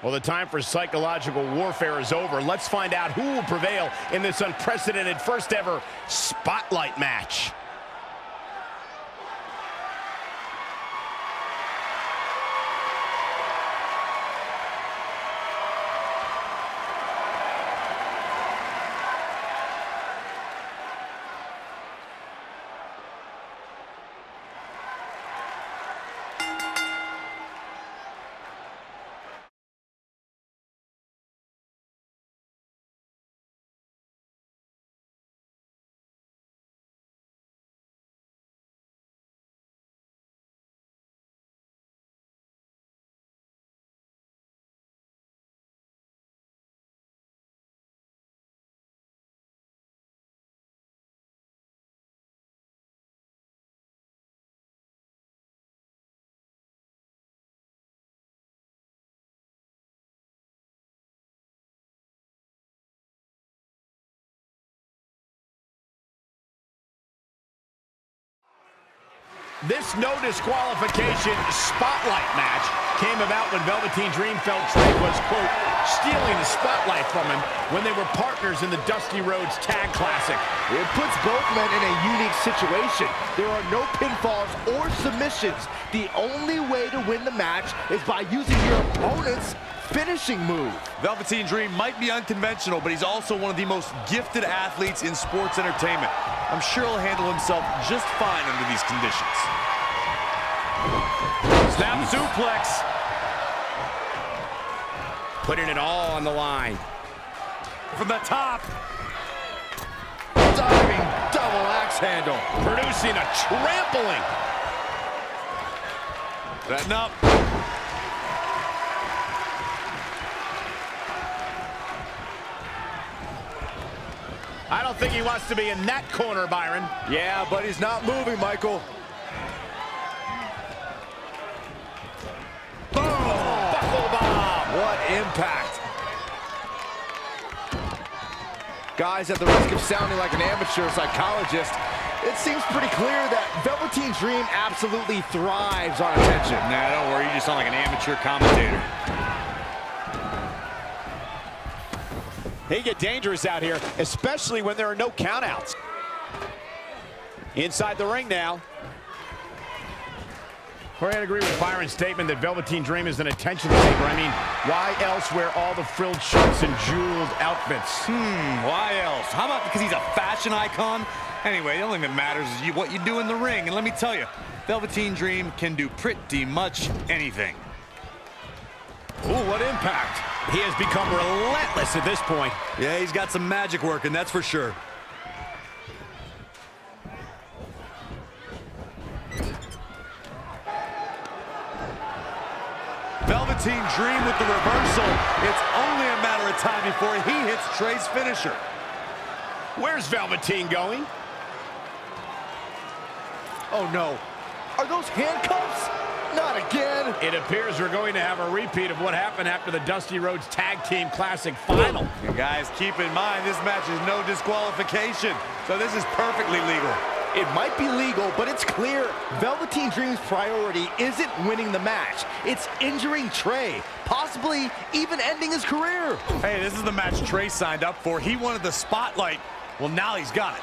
Well, the time for psychological warfare is over. Let's find out who will prevail in this unprecedented first ever Spotlight match. This no disqualification spotlight match came about when Velveteen Dream felt Trey was, quote, stealing the spotlight from him when they were partners in the Dusty Rhodes Tag Classic. It puts both men in a unique situation. There are no pinfalls or submissions. The only way to win the match is by using your opponent's finishing move. Velveteen Dream might be unconventional, but he's also one of the most gifted athletes in sports entertainment. I'm sure he'll handle himself just fine under these conditions. Snap suplex. Putting it all on the line. From the top. Diving double axe handle. Producing a trampling. Setting up. I don't think he wants to be in that corner, Byron. Yeah, but he's not moving, Michael. Boom! Buckle bomb! What impact. Guys, at the risk of sounding like an amateur psychologist, it seems pretty clear that Velveteen Dream absolutely thrives on attention. Nah, don't worry, you just sound like an amateur commentator. They get dangerous out here, especially when there are no countouts. Inside the ring now. I'd agree with Byron's statement that Velveteen Dream is an attention seeker. I mean, why else wear all the frilled shirts and jeweled outfits? Why else? How about because he's a fashion icon? Anyway, the only thing that matters is what you do in the ring. And let me tell you, Velveteen Dream can do pretty much anything. Ooh, what impact. He has become relentless at this point. Yeah, he's got some magic working, that's for sure. Velveteen Dream with the reversal. It's only a matter of time before he hits Trey's finisher. Where's Velveteen going? Oh no, are those handcuffs? Not again. It appears we're going to have a repeat of what happened after the Dusty Rhodes Tag Team Classic final. And guys, keep in mind, this match is no disqualification, so this is perfectly legal. It might be legal, but it's clear Velveteen Dream's priority isn't winning the match. It's injuring Trey, possibly even ending his career. Hey, this is the match Trey signed up for. He wanted the spotlight. Well, now he's got it.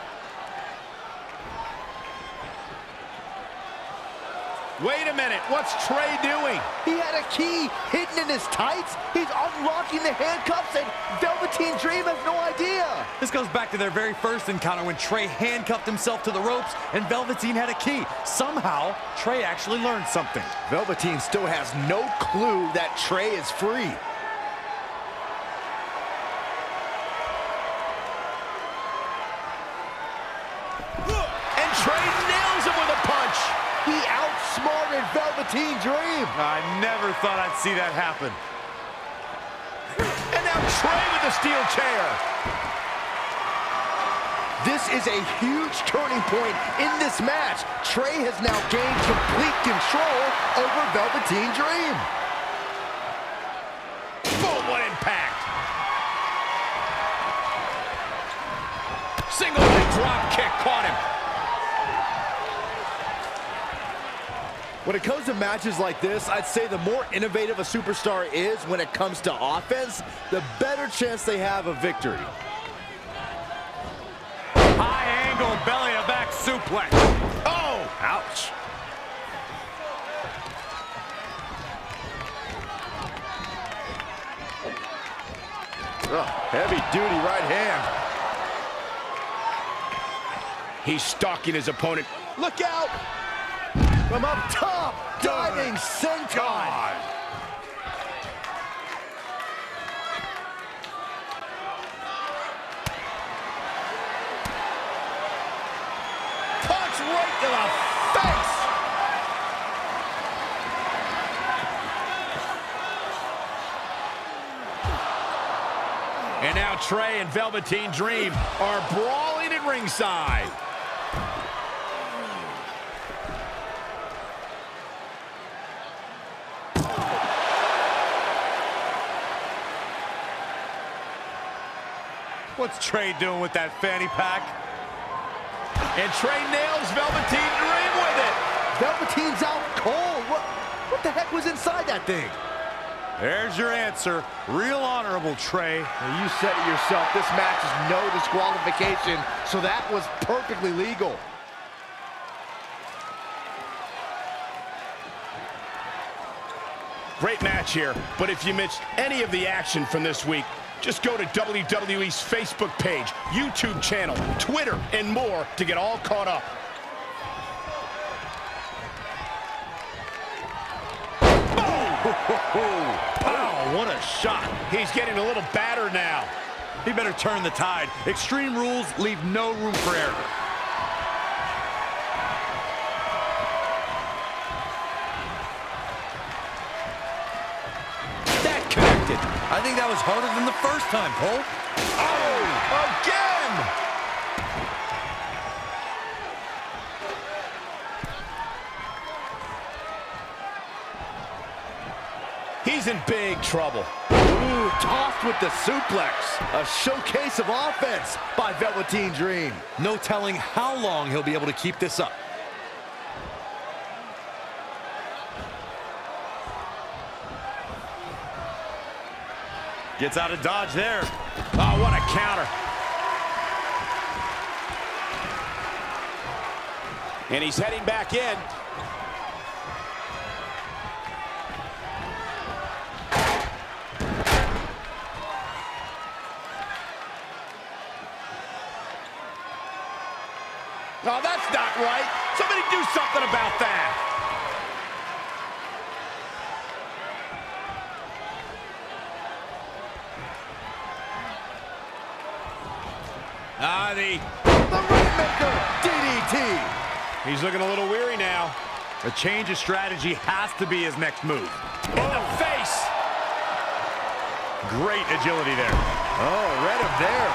Wait a minute, what's Trey doing? He had a key hidden in his tights. He's unlocking the handcuffs, and Velveteen Dream has no idea. This goes back to their very first encounter when Trey handcuffed himself to the ropes and Velveteen had a key. Somehow, Trey actually learned something. Velveteen still has no clue that Trey is free. And Trey nails him with a punch. He outsmarted Velveteen Dream. I never thought I'd see that happen. And now Trey with the steel chair. This is a huge turning point in this match. Trey has now gained complete control over Velveteen Dream. Boom, what impact. Single leg drop kick caught him. When it comes to matches like this, I'd say the more innovative a superstar is when it comes to offense, the better chance they have of victory. High angle belly to back suplex. Oh! Ouch. Heavy duty right hand. He's stalking his opponent. Look out! From up top, diving senton. Punch right to the face. And now Trey and Velveteen Dream are brawling at ringside. What's Trey doing with that fanny pack? And Trey nails Velveteen Dream with it. Velveteen's out cold. What the heck was inside that thing? There's your answer. Real honorable, Trey. Well, you said it yourself. This match is no disqualification, so that was perfectly legal. Great match here, but if you missed any of the action from this week, just go to WWE's Facebook page, YouTube channel, Twitter, and more to get all caught up. Oh, what a shot. He's getting a little battered now. He better turn the tide. Extreme rules leave no room for error. That connected. I think that was harder than the first time, Cole. Oh, again! He's in big trouble. Ooh, tossed with the suplex. A showcase of offense by Velveteen Dream. No telling how long he'll be able to keep this up. Gets out of dodge there. Oh, what a counter. And he's heading back in. No, that's not right. Somebody do something about that. The Rainmaker DDT. He's looking a little weary now. A change of strategy has to be his next move. In the face. Great agility there. Oh, read him there.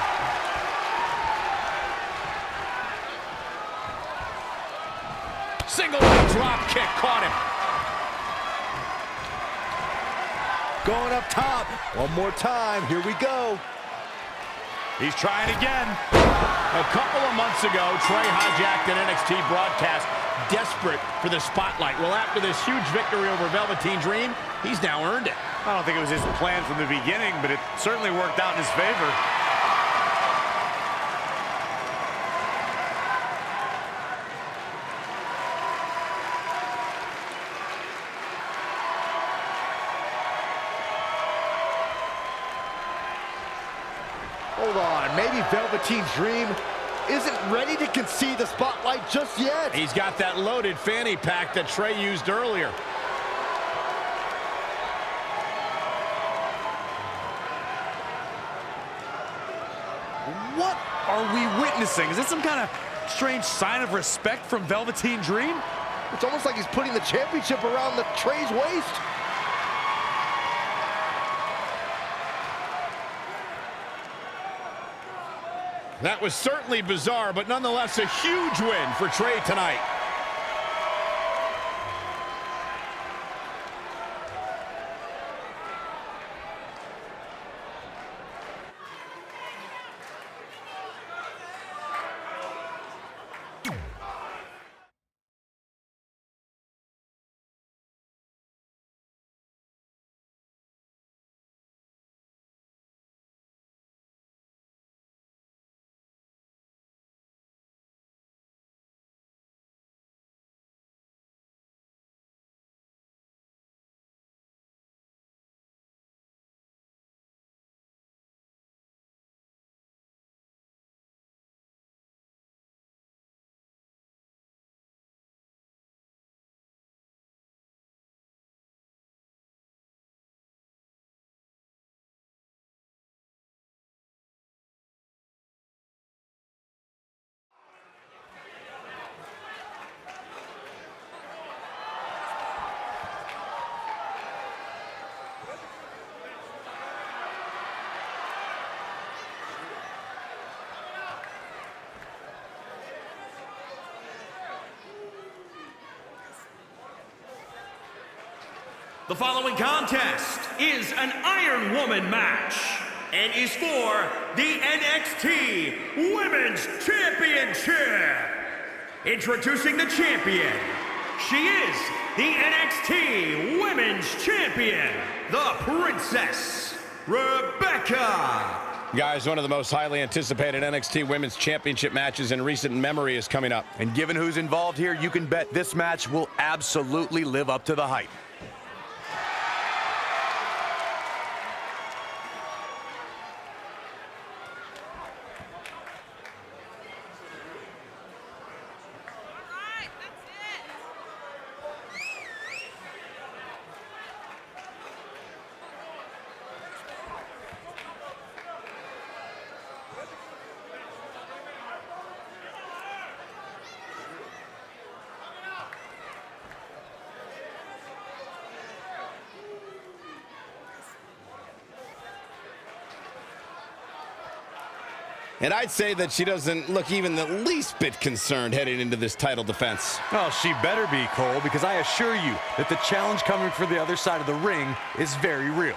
Single leg drop kick caught him. Going up top. One more time. Here we go. He's trying again. A couple of months ago, Trey hijacked an NXT broadcast, desperate for the spotlight. Well, after this huge victory over Velveteen Dream, he's now earned it. I don't think it was his plan from the beginning, but it certainly worked out in his favor. Hold on, maybe Velveteen Dream isn't ready to concede the spotlight just yet. He's got that loaded fanny pack that Trey used earlier. What are we witnessing? Is this some kind of strange sign of respect from Velveteen Dream? It's almost like he's putting the championship around the Trey's waist. That was certainly bizarre, but nonetheless a huge win for Trey tonight. The following contest is an Iron Woman match and is for the NXT Women's Championship. Introducing the champion, she is the NXT Women's Champion, the Princess Rebecca. Guys, one of the most highly anticipated NXT Women's Championship matches in recent memory is coming up. And given who's involved here, you can bet this match will absolutely live up to the hype. And I'd say that she doesn't look even the least bit concerned heading into this title defense. Well, she better be, Cole, because I assure you that the challenge coming for the other side of the ring is very real.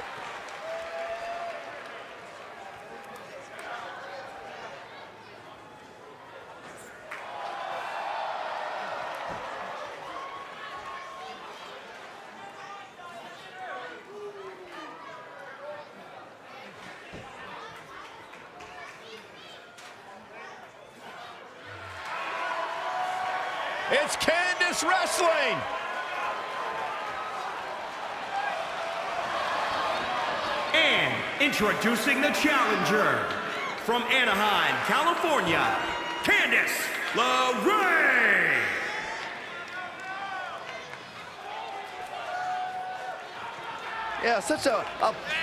It's Candice wrestling. And introducing the challenger from Anaheim, California, Candice LeRae. Yeah, such a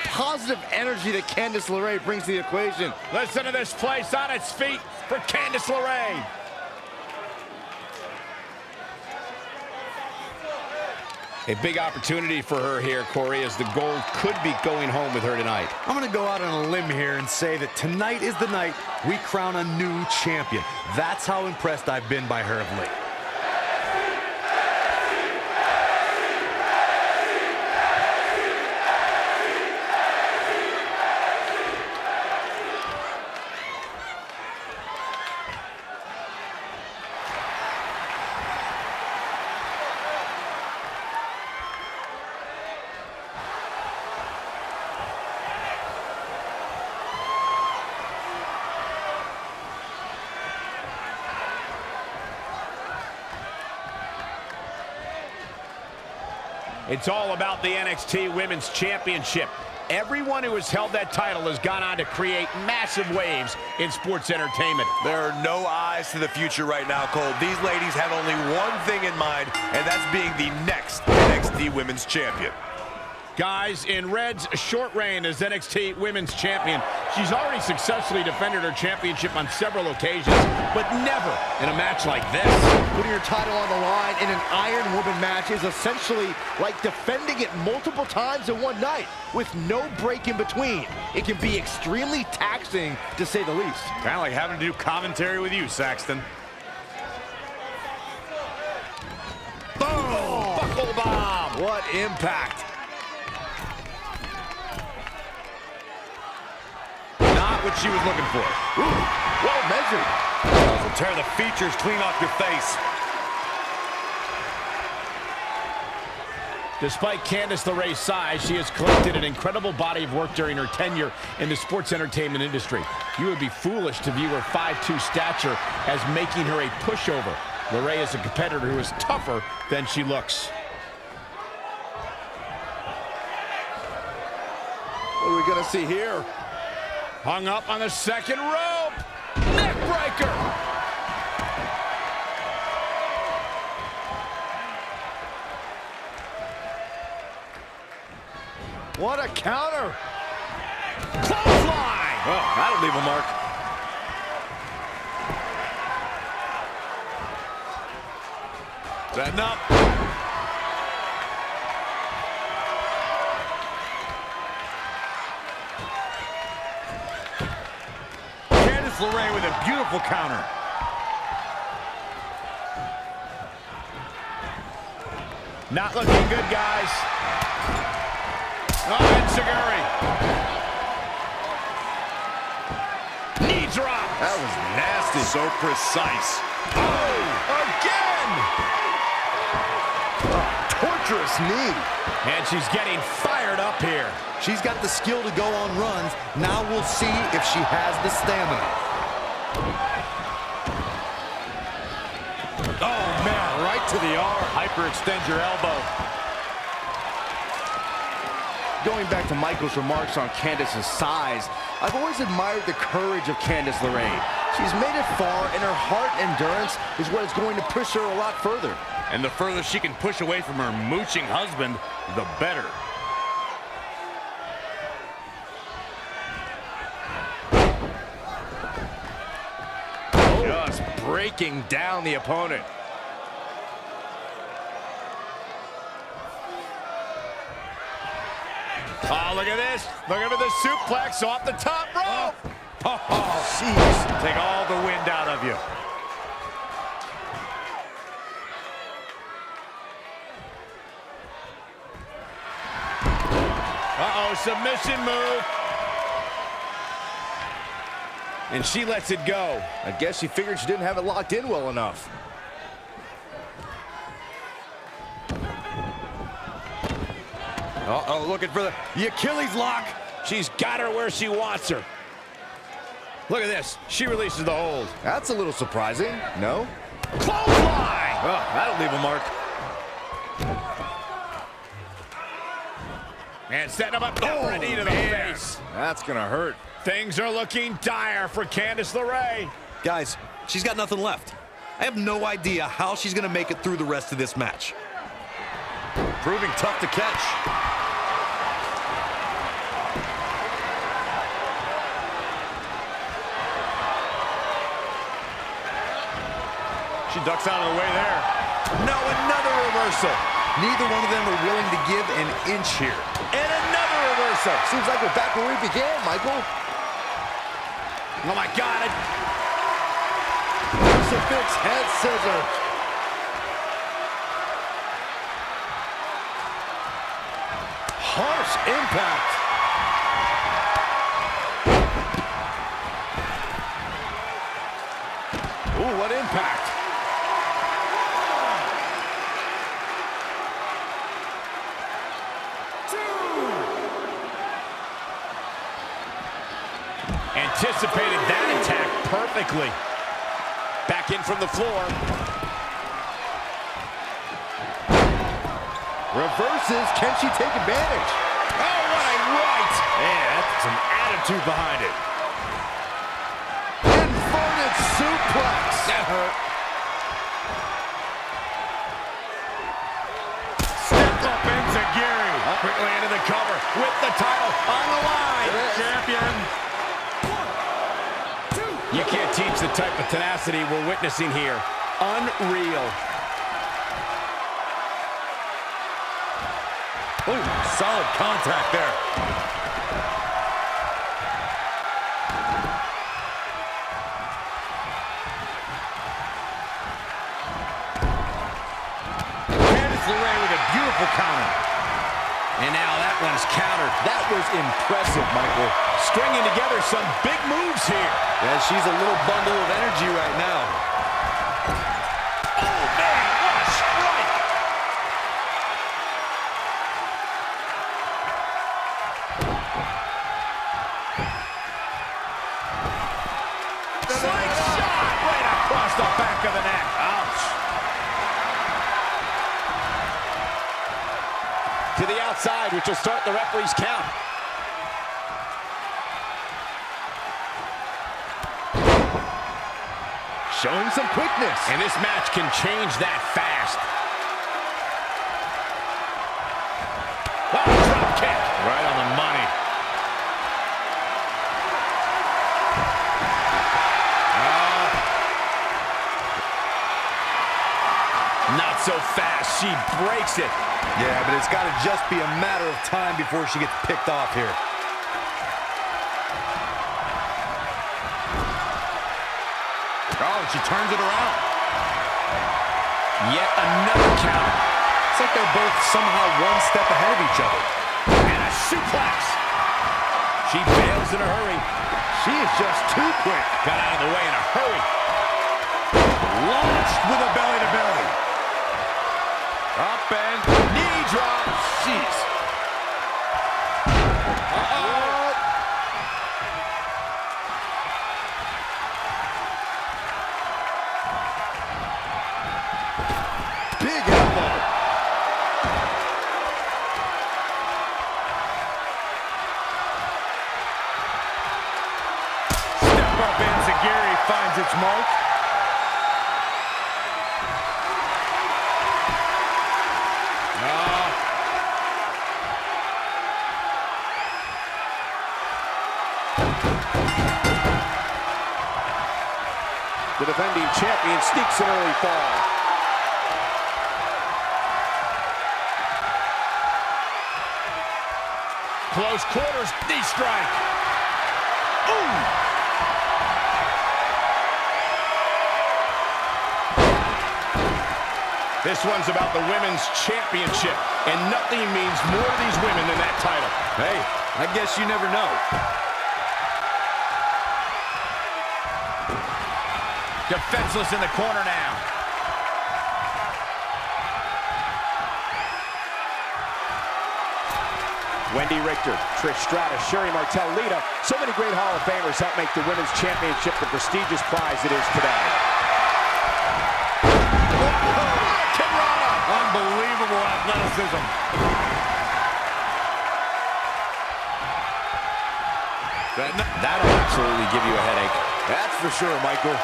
positive energy that Candice LeRae brings to the equation. Listen to this place on its feet for Candice LeRae. A big opportunity for her here, Corey, as the Gold could be going home with her tonight. I'm going to go out on a limb here and say that tonight is the night we crown a new champion. That's how impressed I've been by her of late. It's all about the NXT Women's Championship. Everyone who has held that title has gone on to create massive waves in sports entertainment. There are no eyes to the future right now, Cole. These ladies have only one thing in mind, and that's being the next NXT Women's Champion. Guys, in Red's short reign as NXT Women's Champion, she's already successfully defended her championship on several occasions, but never in a match like this. Putting your title on the line in an Iron Woman match is essentially like defending it multiple times in one night with no break in between. It can be extremely taxing, to say the least. Kind of like having to do commentary with you, Saxton. Boom! Buckle bomb! What impact! Not what she was looking for. Ooh, well measured. Will tear the features clean off your face. Despite Candice LeRae's size, she has collected an incredible body of work during her tenure in the sports entertainment industry. You would be foolish to view her 5'2" stature as making her a pushover. LeRae is a competitor who is tougher than she looks. What are we gonna see here? Hung up on the second rope. Neck breaker. What a counter. Clothesline. Oh, that'll leave a mark. Setting up. Candice LeRae with a beautiful counter. Not looking good, guys. Oh, and Seguri. Knee drop. That was nasty. So precise. Oh, again. Torturous knee. And she's getting fired up here. She's got the skill to go on runs. Now we'll see if she has the stamina. Oh, man, right to the arm. Hyperextend your elbow. Going back to Michael's remarks on Candice's size, I've always admired the courage of Candice LeRae. She's made it far, and her heart endurance is what is going to push her a lot further. And the further she can push away from her mooching husband, the better. Just breaking down the opponent. Oh, look at this. Look at the suplex off the top rope. Oh, jeez. Take all the wind out of you. Uh-oh, submission move. And she lets it go. I guess she figured she didn't have it locked in well enough. Uh-oh, looking for the Achilles lock. She's got her where she wants her. Look at this. She releases the hold. That's a little surprising. No? Clothesline! Oh, that'll leave a mark. And setting him up for a knee to the face. That's going to hurt. Things are looking dire for Candice LeRae. Guys, she's got nothing left. I have no idea how she's going to make it through the rest of this match. Proving tough to catch. She ducks out of the way there. No, another reversal. Neither one of them are willing to give an inch here. And another reversal. Seems like we're back where we began, Michael. Oh, my God. Crucifix head scissor. Harsh impact. Ooh, what impact. Anticipated that attack perfectly. Back in from the floor. Reverses. Can she take advantage? Oh, what a right! Yeah, that's some attitude behind it. Inverted suplex. That hurt. Step up Enziguri. Quickly into the cover with the title on the line. Champion. You can't teach the type of tenacity we're witnessing here. Unreal. Ooh, solid contact there. Candice LeRae with a beautiful counter. And now that one's countered. That was impressive, Michael. Stringing together some big moves here. Yeah, she's a little bundle of energy right now. Oh, man, what a strike! Slingshot right across the back of the neck. Ouch. To the outside, which will start the referee's count. Showing some quickness. And this match can change that fast. Oh, drop kick. Right on the money. Not so fast. She breaks it. Yeah, but it's got to just be a matter of time before she gets picked off here. Oh, she turns it around. Yet another counter. It's like they're both somehow one step ahead of each other. And a suplex. She bails in a hurry. She is just too quick. Got out of the way in a hurry. Launched with a belly-to-belly. Up and knee drop. Jeez. Uh-oh. Big elbow. Step up Enziguri finds its mark. The defending champion sneaks an early fall. Close quarters, knee strike. Ooh! This one's about the Women's Championship, and nothing means more to these women than that title. Hey, I guess you never know. Defenseless in the corner now. Wendy Richter, Trish Stratus, Sherry Martel, Lita. So many great Hall of Famers help make the Women's Championship the prestigious prize it is today. Unbelievable athleticism. That'll absolutely give you a headache. That's for sure, Michael.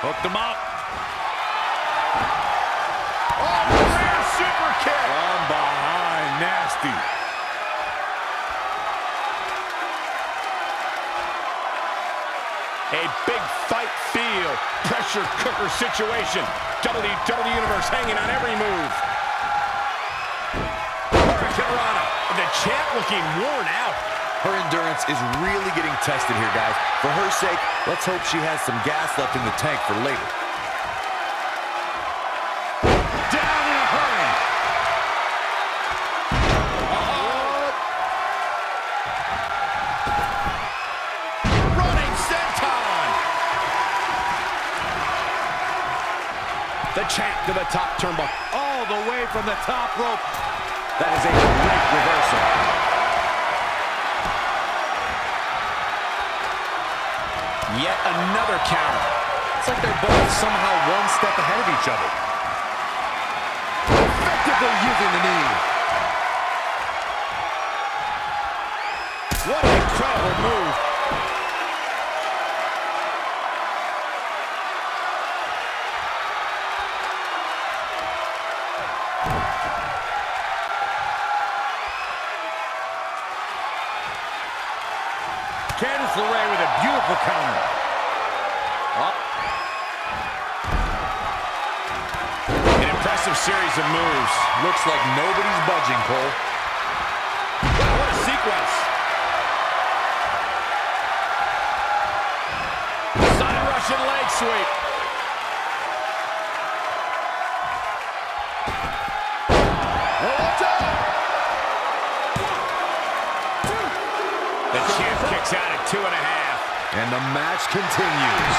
Hooked him up. Oh, rear super kick. From behind, nasty. A big fight feel. Pressure cooker situation. WWE Universe hanging on every move. Hurricane Rana. The champ looking worn out. Her endurance is really getting tested here, guys. For her sake, let's hope she has some gas left in the tank for later. Down in a hurry. Running senton. The champ to the top turnbuckle. All the way from the top rope. That is a great reversal. Yet another counter. It's like they're both somehow one step ahead of each other. Effectively using the knee. What an incredible move. Candice LeRae with a beautiful counter. An impressive series of moves. Looks like nobody's budging, Cole. Wow, what a sequence. Side Russian leg sweep. The champ kicks out at 2.5. And the match continues.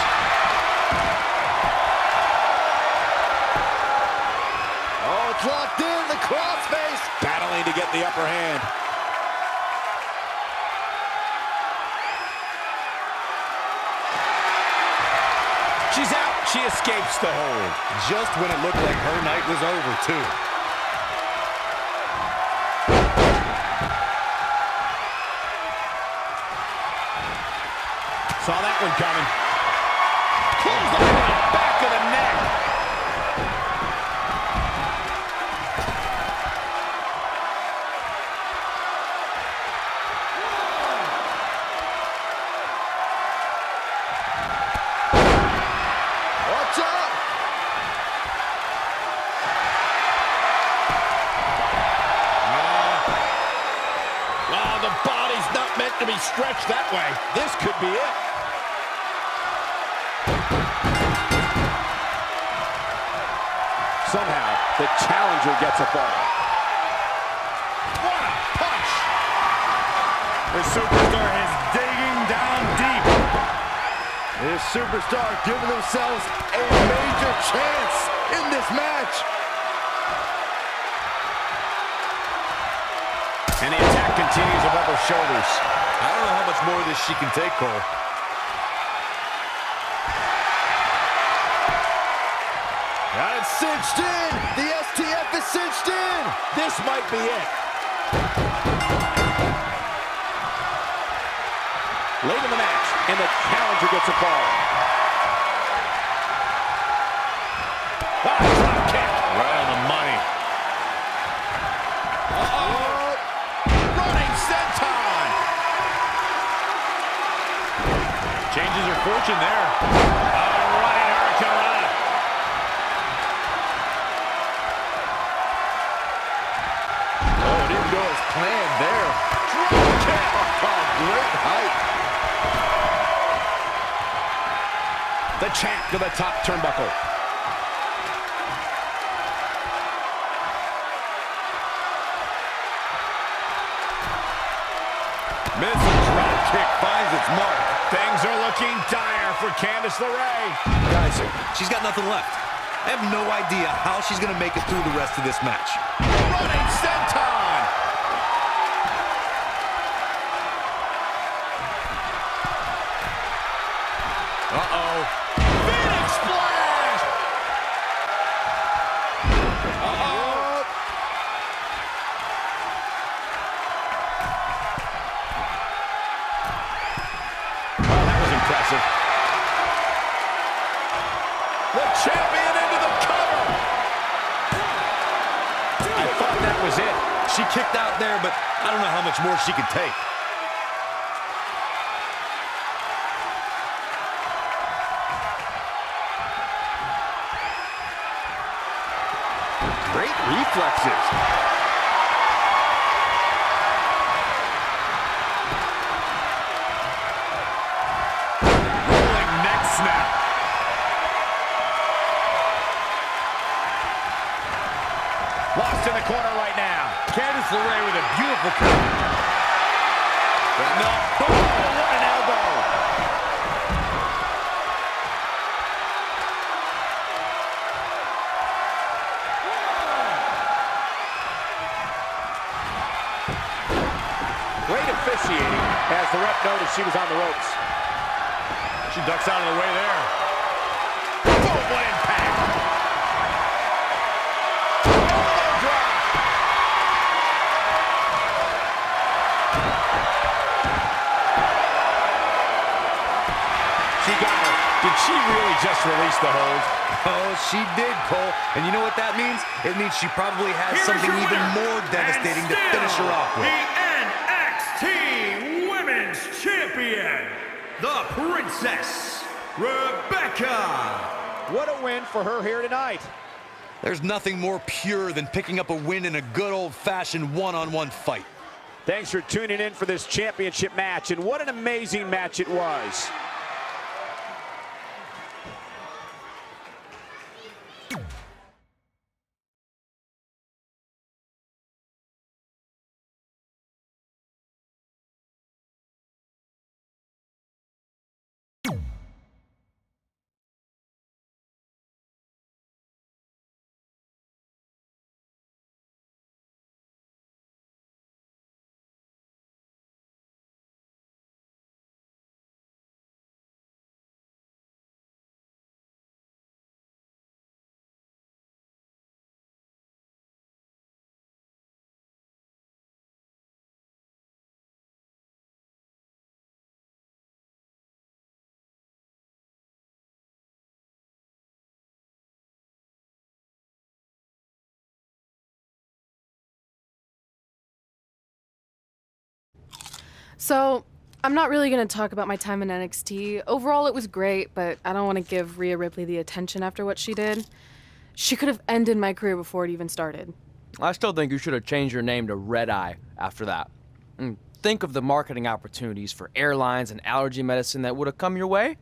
Oh, it's locked in. The crossface. Battling to get the upper hand. She's out. She escapes the hold. Just when it looked like her night was over, too. Saw that one coming. Close the back of the neck. Watch out! The body's not meant to be stretched that way. This could be it. Somehow, the challenger gets a fall. What a punch! The superstar is digging down deep. This superstar giving themselves a major chance in this match. And the attack continues above her shoulders. I don't know how much more of this she can take, Cole. Got it cinched in. The STF is cinched in. This might be it. Late in the match, and the challenger gets a fall. Drop kick. Right on the money. Running senton. Changes her fortune there. Running hurricane. Oh, it didn't go as planned there. Drop kick. The champ to the top turnbuckle. Missile drop kick finds its mark. Things are looking dire for Candice LeRae. Guys, she's got nothing left. I have no idea how she's going to make it through the rest of this match. Running senton. Uh-oh. Phoenix splash. Uh-oh. Oh, that was impressive. The champion into the cover. I thought that was it. She kicked out there, but I don't know how much more she could take. Great reflexes. Rolling neck snap. Lost in the corner right now. Candice LeRae with a beautiful cover. But no. Oh, what an elbow. Great officiating as the ref noticed she was on the ropes. She ducks out of the way there. Oh, what impact. Elbow drop. She got her. Did she really just release the hold? Oh, she did, Cole. And you know what that means? It means she probably has something even more devastating to finish her off with. The NXT Women's Champion, the Princess Rebecca. What a win for her here tonight. There's nothing more pure than picking up a win in a good old-fashioned one-on-one fight. Thanks for tuning in for this championship match, and what an amazing match it was. So, I'm not really going to talk about my time in NXT. Overall, it was great, but I don't want to give Rhea Ripley the attention after what she did. She could have ended my career before it even started. I still think you should have changed your name to Red Eye after that. And think of the marketing opportunities for airlines and allergy medicine that would have come your way.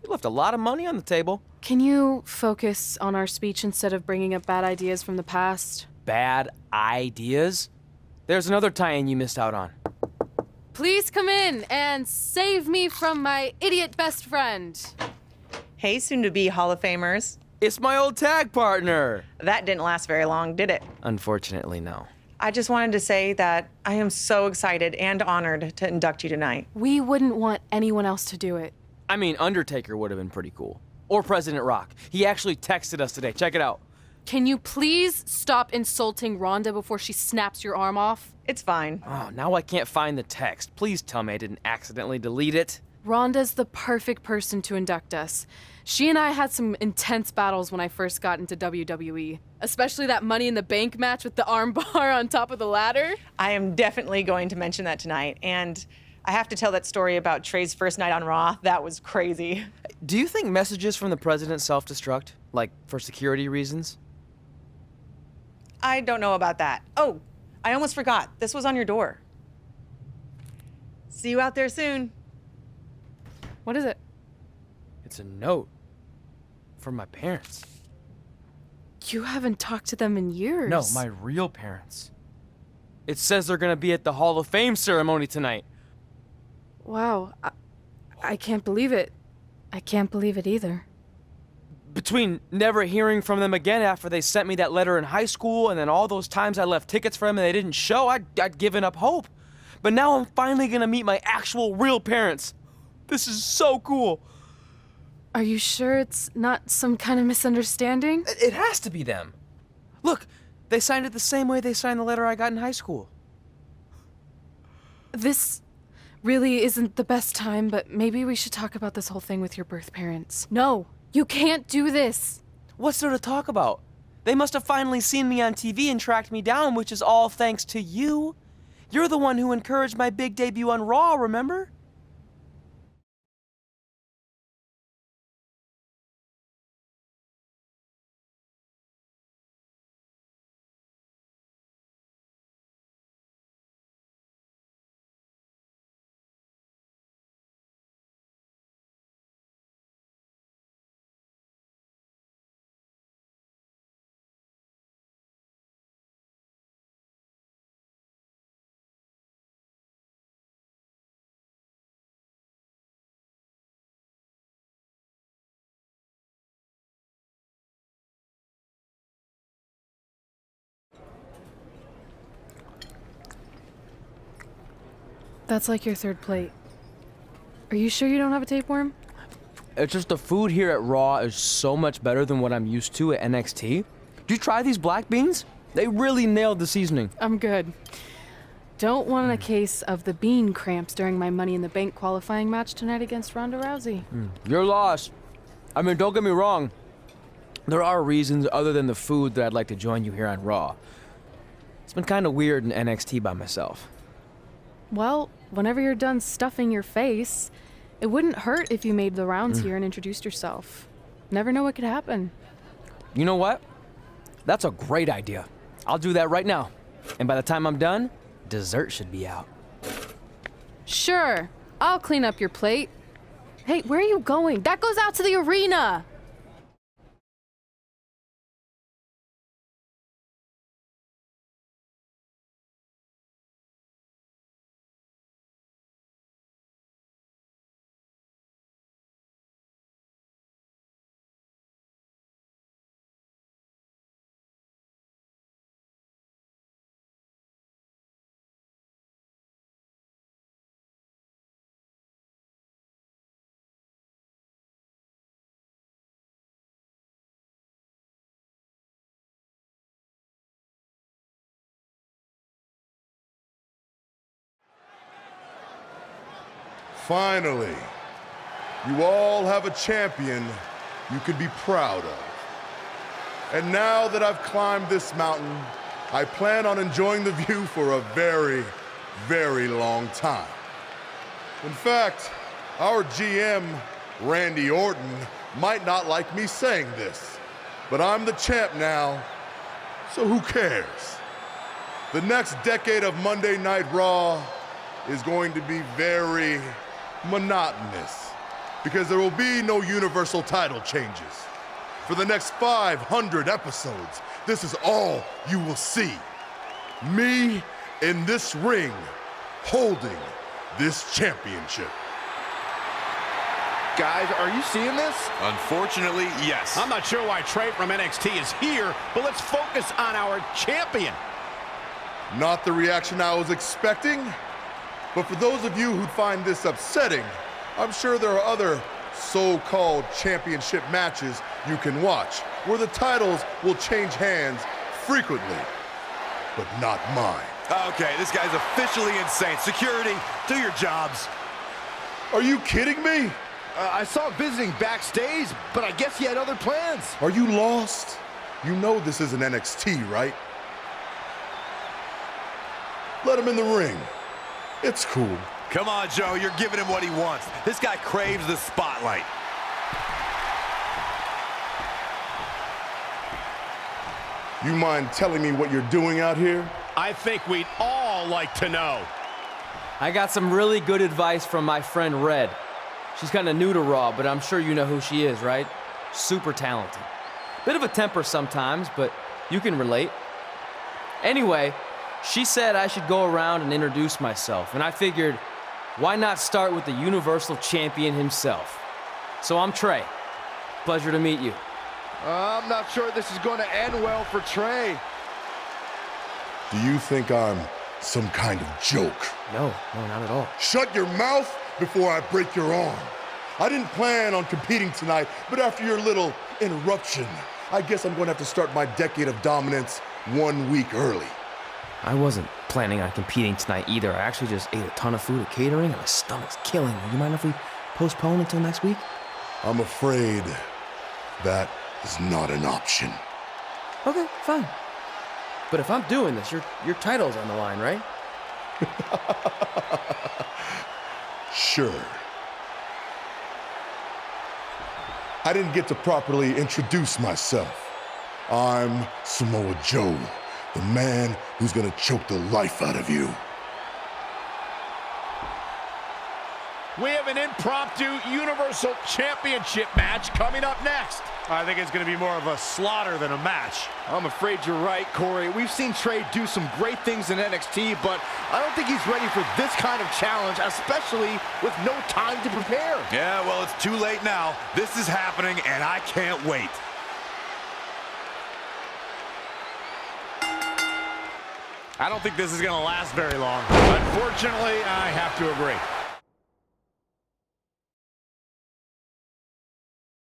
You left a lot of money on the table. Can you focus on our speech instead of bringing up bad ideas from the past? Bad ideas? There's another tie-in you missed out on. Please come in and save me from my idiot best friend. Hey, soon-to-be Hall of Famers. It's my old tag partner. That didn't last very long, did it? Unfortunately, no. I just wanted to say that I am so excited and honored to induct you tonight. We wouldn't want anyone else to do it. I mean, Undertaker would have been pretty cool. Or President Rock. He actually texted us today. Check it out. Can you please stop insulting Rhonda before she snaps your arm off? It's fine. Oh, now I can't find the text. Please tell me I didn't accidentally delete it. Rhonda's the perfect person to induct us. She and I had some intense battles when I first got into WWE, especially that Money in the Bank match with the arm bar on top of the ladder. I am definitely going to mention that tonight, and I have to tell that story about Trey's first night on Raw. That was crazy. Do you think messages from the president self-destruct? Like, for security reasons? I don't know about that. Oh, I almost forgot. This was on your door. See you out there soon. What is it? It's a note. from my parents. You haven't talked to them in years. No, my real parents. It says they're gonna be at the Hall of Fame ceremony tonight. Wow, I can't believe it. I can't believe it either. Between never hearing from them again after they sent me that letter in high school and then all those times I left tickets for them and they didn't show, I'd given up hope. But now I'm finally gonna meet my actual real parents. This is so cool. Are you sure it's not some kind of misunderstanding? It has to be them. Look, they signed it the same way they signed the letter I got in high school. This really isn't the best time, but maybe we should talk about this whole thing with your birth parents. No, you can't do this. What's there to talk about? They must have finally seen me on TV and tracked me down, which is all thanks to you. You're the one who encouraged my big debut on Raw, remember? That's like your third plate. Are you sure you don't have a tapeworm? It's just the food here at Raw is so much better than what I'm used to at NXT. Did you try these black beans? They really nailed the seasoning. I'm good. Don't want a case of the bean cramps during my Money in the Bank qualifying match tonight against Ronda Rousey. You're lost. I mean, don't get me wrong. There are reasons other than the food that I'd like to join you here on Raw. It's been kind of weird in NXT by myself. Well, whenever you're done stuffing your face, it wouldn't hurt if you made the rounds here and introduced yourself. Never know what could happen. You know what? That's a great idea. I'll do that right now. And by the time I'm done, dessert should be out. Sure, I'll clean up your plate. Hey, where are you going? That goes out to the arena! Finally, you all have a champion you could be proud of. And now that I've climbed this mountain, I plan on enjoying the view for a very, very long time. In fact, our GM, Randy Orton, might not like me saying this, but I'm the champ now, so who cares? The next decade of Monday Night Raw is going to be very monotonous because there will be no universal title changes. For the next 500 episodes, this is all you will see. Me in this ring holding this championship. Guys, are you seeing this? Unfortunately, yes. I'm not sure why Trey from NXT is here, but let's focus on our champion. Not the reaction I was expecting, but for those of you who'd find this upsetting, I'm sure there are other so-called championship matches you can watch where the titles will change hands frequently, but not mine. Okay, this guy's officially insane. Security, do your jobs. Are you kidding me? I saw him visiting backstage, but I guess he had other plans. Are you lost? You know this isn't NXT, right? Let him in the ring. It's cool. Come on, Joe, you're giving him what he wants. This guy craves the spotlight. You mind telling me what you're doing out here? I think we'd all like to know. I got some really good advice from my friend Red. She's kind of new to Raw, but I'm sure you know who she is, right? super talented. Bit of a temper sometimes, but you can relate. Anyway, she said I should go around and introduce myself, and I figured, why not start with the Universal Champion himself? So I'm Trey. Pleasure to meet you. I'm not sure this is going to end well for Trey. Do you think I'm some kind of joke? No, not at all. Shut your mouth before I break your arm. I didn't plan on competing tonight, but after your little interruption, I guess I'm going to have to start my decade of dominance 1 week early. I wasn't planning on competing tonight either. I actually just ate a ton of food at catering and my stomach's killing me. You mind if we postpone until next week? I'm afraid that is not an option. Okay, fine. But if I'm doing this, your title's on the line, right? Sure. I didn't get to properly introduce myself. I'm Samoa Joe, the man who's gonna choke the life out of you. We have an impromptu Universal Championship match coming up next. I think it's going to be more of a slaughter than a match. I'm afraid you're right, Corey. We've seen Trey do some great things in NXT, but I don't think he's ready for this kind of challenge, especially with no time to prepare. Yeah, well, it's too late now. This is happening, and I can't wait. I don't think this is going to last very long. Unfortunately, I have to agree.